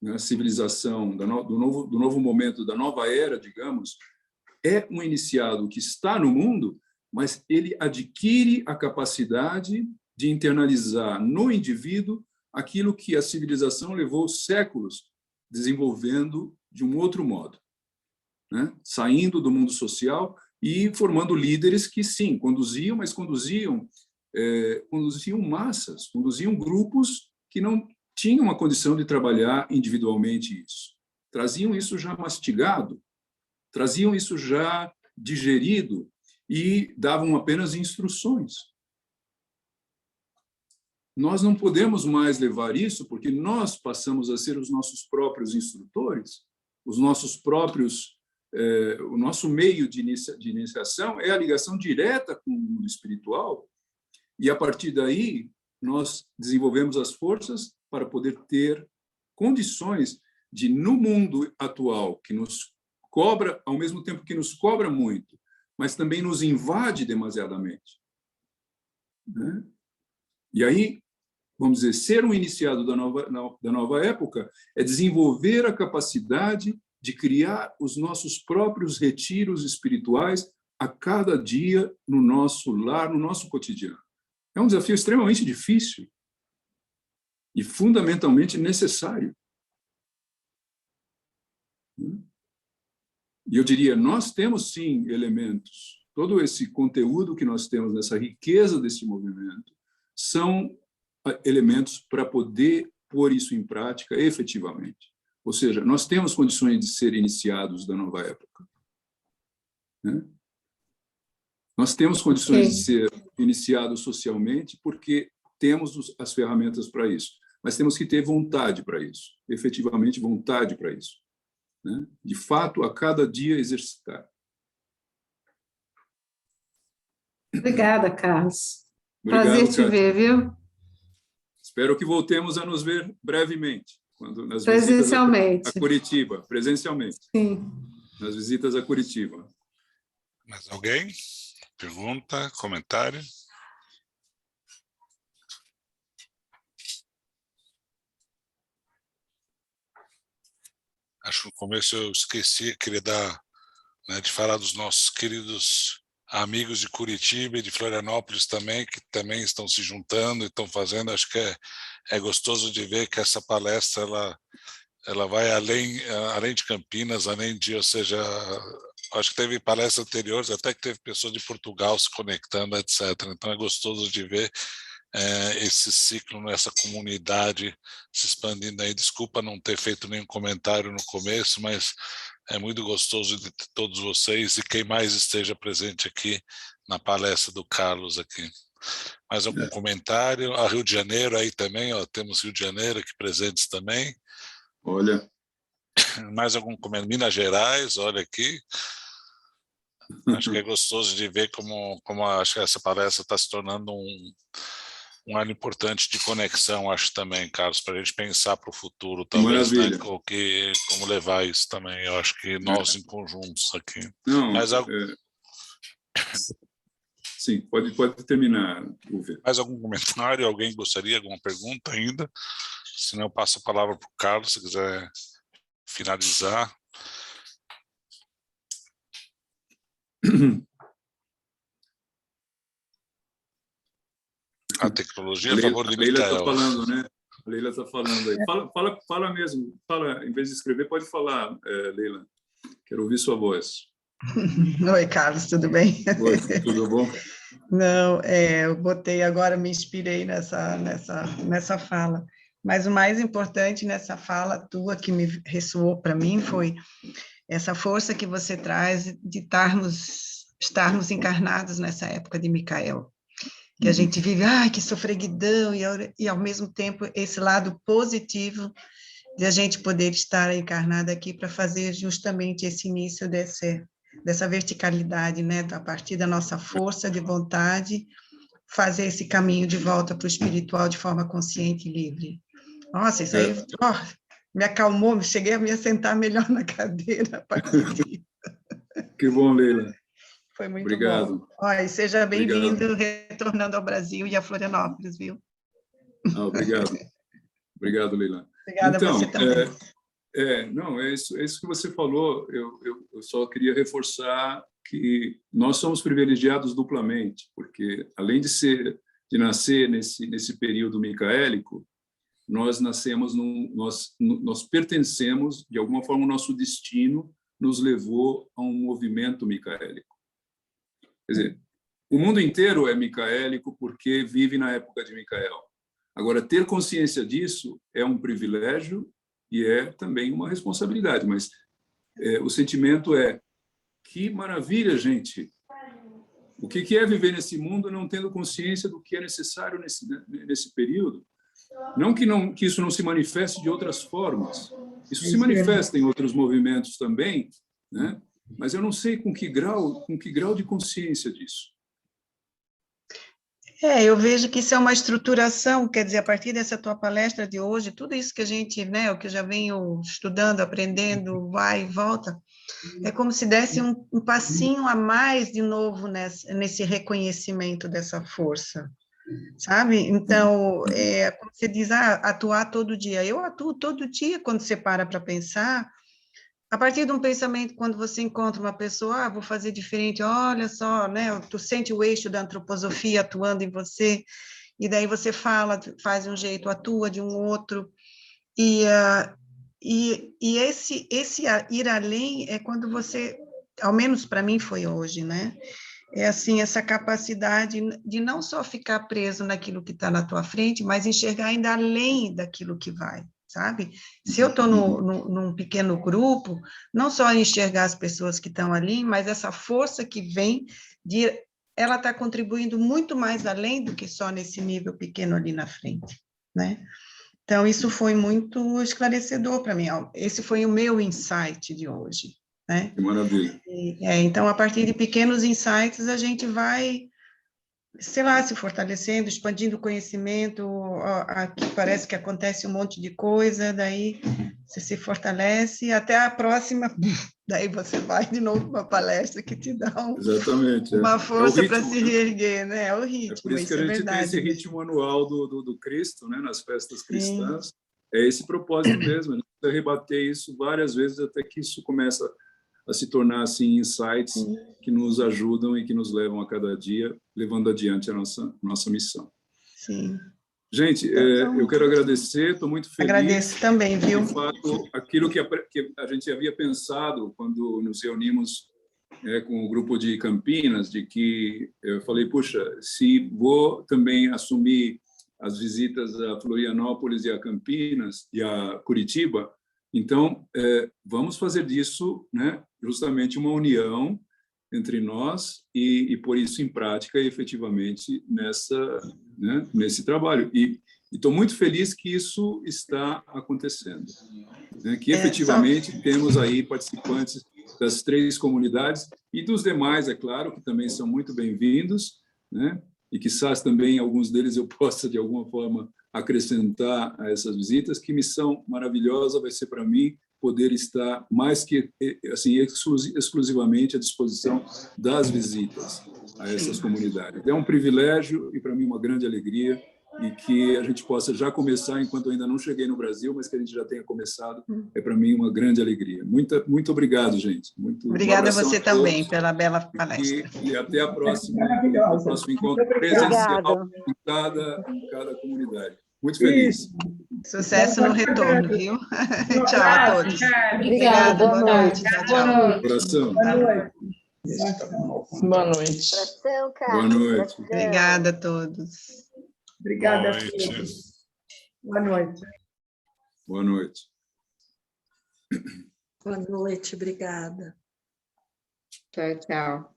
né, civilização, do novo momento, da nova era, digamos, é um iniciado que está no mundo, mas ele adquire a capacidade de internalizar no indivíduo aquilo que a civilização levou séculos desenvolvendo de um outro modo, né? Saindo do mundo social e formando líderes que, sim, conduziam, mas conduziam massas, conduziam grupos que não tinham a condição de trabalhar individualmente isso. Traziam isso já mastigado, traziam isso já digerido e davam apenas instruções. Nós não podemos mais levar isso porque nós passamos a ser os nossos próprios instrutores, os nossos próprios, o nosso meio de iniciação é a ligação direta com o mundo espiritual, e a partir daí nós desenvolvemos as forças para poder ter condições de, no mundo atual, que nos cobra, ao mesmo tempo que nos cobra muito, mas também nos invade demasiadamente, né? E aí, vamos dizer, ser um iniciado da nova época é desenvolver a capacidade de criar os nossos próprios retiros espirituais a cada dia no nosso lar, no nosso cotidiano. É um desafio extremamente difícil e fundamentalmente necessário. E eu diria, nós temos sim elementos, todo esse conteúdo que nós temos nessa riqueza desse movimento são elementos para poder pôr isso em prática efetivamente. Ou seja, nós temos condições de ser iniciados da nova época, né? Nós temos condições de ser iniciados socialmente porque temos as ferramentas para isso, mas temos que ter vontade para isso, efetivamente vontade para isso, né? De fato, a cada dia exercitar. Obrigada, Carlos. Obrigado, Prazer te Kátia. ver, viu? Espero que voltemos a nos ver brevemente, nas Presencialmente. visitas a Curitiba, presencialmente. Sim. Nas visitas a Curitiba. Mais alguém? Pergunta, comentário? Acho que no começo eu esqueci, queria dar, né, de falar dos nossos queridos amigos de Curitiba e de Florianópolis também, que também estão se juntando e estão fazendo. Acho que é gostoso de ver que essa palestra ela vai além de Campinas, além de, ou seja, acho que teve palestras anteriores, até que teve pessoas de Portugal se conectando, etc. Então é gostoso de ver esse ciclo nessa comunidade se expandindo aí. Desculpa não ter feito nenhum comentário no começo, mas é muito gostoso de ter todos vocês e quem mais esteja presente aqui na palestra do Carlos aqui. Mais algum comentário? A Rio de Janeiro aí também, ó, temos Rio de Janeiro aqui presentes também. Olha. Mais algum comentário? Minas Gerais, olha aqui. Acho que é gostoso de ver como acho que essa palestra está se tornando um ano importante de conexão, acho também, Carlos, para a gente pensar para o futuro, talvez, né, como levar isso também. Eu acho que nós em conjuntos aqui. Não, mas sim, pode terminar, Uwe. Mais algum comentário? Alguém gostaria? Alguma pergunta ainda? Senão eu passo a palavra para o Carlos, se quiser finalizar. A tecnologia, a favor de Micael. A Leila está falando, né? A Leila está falando aí. Fala mesmo. Fala, em vez de escrever, pode falar, Leila. Quero ouvir sua voz. Oi, Carlos, tudo bem? Oi, tudo bom? Não, eu botei agora, me inspirei nessa fala. Mas o mais importante nessa fala tua, que me ressoou para mim, foi essa força que você traz de estarmos encarnados nessa época de Micael. Que a gente vive, que sofreguidão, e ao mesmo tempo esse lado positivo de a gente poder estar encarnado aqui para fazer justamente esse início dessa verticalidade, né, a partir da nossa força de vontade, fazer esse caminho de volta para o espiritual de forma consciente e livre. Nossa, isso aí me acalmou, cheguei a me assentar melhor na cadeira a partir disso. Que bom, Leila. Foi muito Obrigado. bom. E seja bem-vindo, retornando ao Brasil e a Florianópolis, viu? Obrigado. Obrigado, Leila. Obrigada então, a você também. Não, é isso que você falou. Eu só queria reforçar que nós somos privilegiados duplamente, porque além de nascer nesse período micaélico, nós pertencemos, de alguma forma, o nosso destino nos levou a um movimento micaélico. Quer dizer, o mundo inteiro é micaélico porque vive na época de Micael. Agora, ter consciência disso é um privilégio e é também uma responsabilidade, mas o sentimento é: que maravilha, gente! O que é viver nesse mundo não tendo consciência do que é necessário nesse período? Não que isso não se manifeste de outras formas, isso se manifesta em outros movimentos também, né? Mas eu não sei com que grau de consciência disso. Eu vejo que isso é uma estruturação, quer dizer, a partir dessa tua palestra de hoje, tudo isso que a gente, né, o que eu já venho estudando, aprendendo, vai e volta, é como se desse um passinho a mais de novo nesse reconhecimento dessa força, sabe? Então, como você diz, atuar todo dia. Eu atuo todo dia quando você para pensar. A partir de um pensamento, quando você encontra uma pessoa, vou fazer diferente, olha só, né? Tu sente o eixo da antroposofia atuando em você, e daí você fala, faz de um jeito, atua de um outro, e esse ir além é quando você, ao menos para mim foi hoje, né? É assim, essa capacidade de não só ficar preso naquilo que está na tua frente, mas enxergar ainda além daquilo que vai. Sabe? Se eu estou num pequeno grupo, não só enxergar as pessoas que estão ali, mas essa força que vem, ela está contribuindo muito mais além do que só nesse nível pequeno ali na frente, né? Então, isso foi muito esclarecedor para mim. Esse foi o meu insight de hoje, né? Que maravilha. Então, a partir de pequenos insights, a gente vai, sei lá, se fortalecendo, expandindo o conhecimento. Aqui parece que acontece um monte de coisa, daí você se fortalece, até a próxima, daí você vai de novo para uma palestra que te dá uma força para se reerguer, né? É o ritmo, por isso que a gente tem esse ritmo anual do Cristo, né? Nas festas cristãs. Sim. É esse propósito mesmo, a gente precisa rebater isso várias vezes até que isso começa a se tornar assim insights que nos ajudam e que nos levam a cada dia, levando adiante a nossa missão. Sim. Gente, eu quero agradecer, estou muito feliz. Agradeço também, viu? De fato, aquilo que a gente havia pensado quando nos reunimos com o grupo de Campinas, de que eu falei, puxa, se vou também assumir as visitas a Florianópolis e a Campinas e a Curitiba, então vamos fazer disso, né, justamente uma união entre nós e pôr isso em prática efetivamente nesse trabalho. E estou muito feliz que isso está acontecendo, né, que efetivamente temos aí participantes das 3 comunidades e dos demais, é claro, que também são muito bem-vindos, né, e quizás também alguns deles eu possa, de alguma forma, acrescentar a essas visitas. Que missão maravilhosa vai ser para mim poder estar mais que assim exclusivamente à disposição das visitas a essas comunidades. É um privilégio e para mim uma grande alegria, e que a gente possa já começar, enquanto eu ainda não cheguei no Brasil, mas que a gente já tenha começado, é para mim uma grande alegria. Muito obrigado, gente. Obrigada a você também pela bela palestra. E até a próxima, o próximo encontro presencial em cada comunidade. Muito feliz. Sucesso no retorno, viu? Tchau a todos. Obrigada, boa noite. Tchau. Abração. Boa noite. Boa noite. Obrigada a todos. Obrigada a Boa noite. todos. Boa noite. Boa noite. Boa noite, obrigada. Tchau, tchau.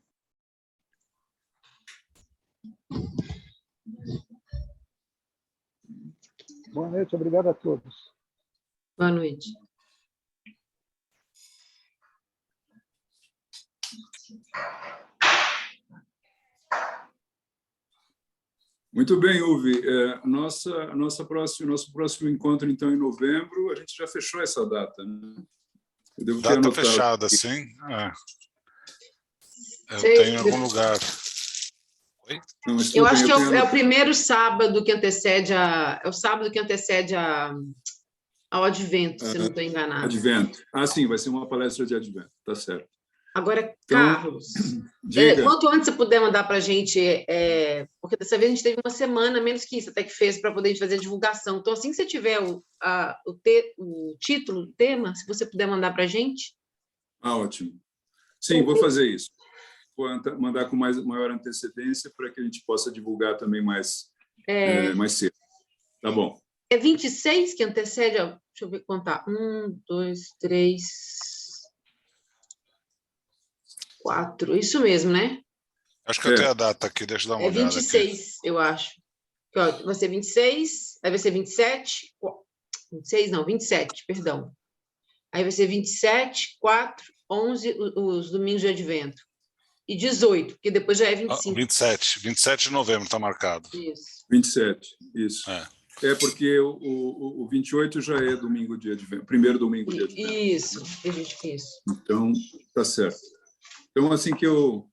Boa noite, obrigado a todos. Boa noite. Muito bem, Uvi. Nosso próximo encontro, então, em novembro, a gente já fechou essa data, né? Eu devo ter Data anotado fechada, aqui. sim? Eu Sei. tenho em algum lugar. Oi? Não, mas Eu tudo acho bem, que tenho é o primeiro sábado que antecede é o sábado que antecede ao Advento, se não estou enganada. Advento. Sim, vai ser uma palestra de Advento, tá certo. Agora, Então, Carlos, diga. quanto antes você puder mandar para a gente, porque dessa vez a gente teve uma semana, menos que isso, até que fez, para poder fazer a divulgação. Então, assim que você tiver o título, o tema, se você puder mandar para a gente. Ótimo. Sim, vou fazer isso. Vou mandar com maior antecedência para que a gente possa divulgar também mais cedo. Tá bom. É 26 que antecede, deixa eu ver contar. 1, 2, 3, 4. Isso mesmo, né? Acho que eu tenho a data aqui, deixa eu dar uma É olhada 26, aqui. eu acho. Vai ser 26, aí vai ser 27, 26 não, 27, perdão. Aí vai ser 27, 4, 11, os domingos de Advento. E 18, porque depois já é 25. 27 de novembro está marcado. Isso. 27, isso. Porque o 28 já é domingo de Advento, primeiro domingo de Advento. Isso. Então, tá certo. Então, assim que eu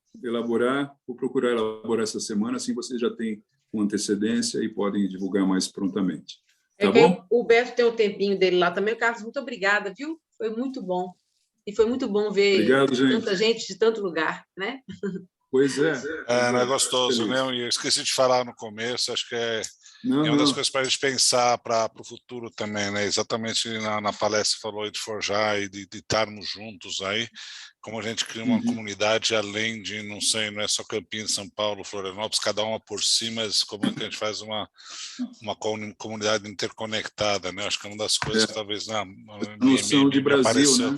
vou procurar elaborar essa semana, assim vocês já têm com antecedência e podem divulgar mais prontamente. Tá bom? O Beto tem o tempinho dele lá também. Carlos, muito obrigada, viu? Foi muito bom. E foi muito bom ver tanta gente de tanto lugar, né? Pois é. É gostoso, né? E eu esqueci de falar no começo, acho que é uma das coisas para a gente pensar para o futuro também, né? Exatamente na palestra falou de forjar e de estarmos juntos aí, como a gente cria uma comunidade além de, não é só Campinas, São Paulo, Florianópolis, cada uma por si, mas como é que a gente faz uma comunidade interconectada, né? Acho que é uma das coisas que talvez noção de Brasil, apareceu. né?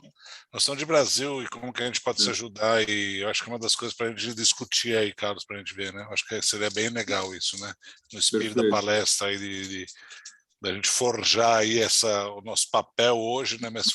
Noção de Brasil e como que a gente pode se ajudar, e eu acho que é uma das coisas para a gente discutir aí, Carlos, para a gente ver, né? Eu acho que seria bem legal isso, né? No espírito da palestra aí da gente forjar aí o nosso papel hoje, né? Mas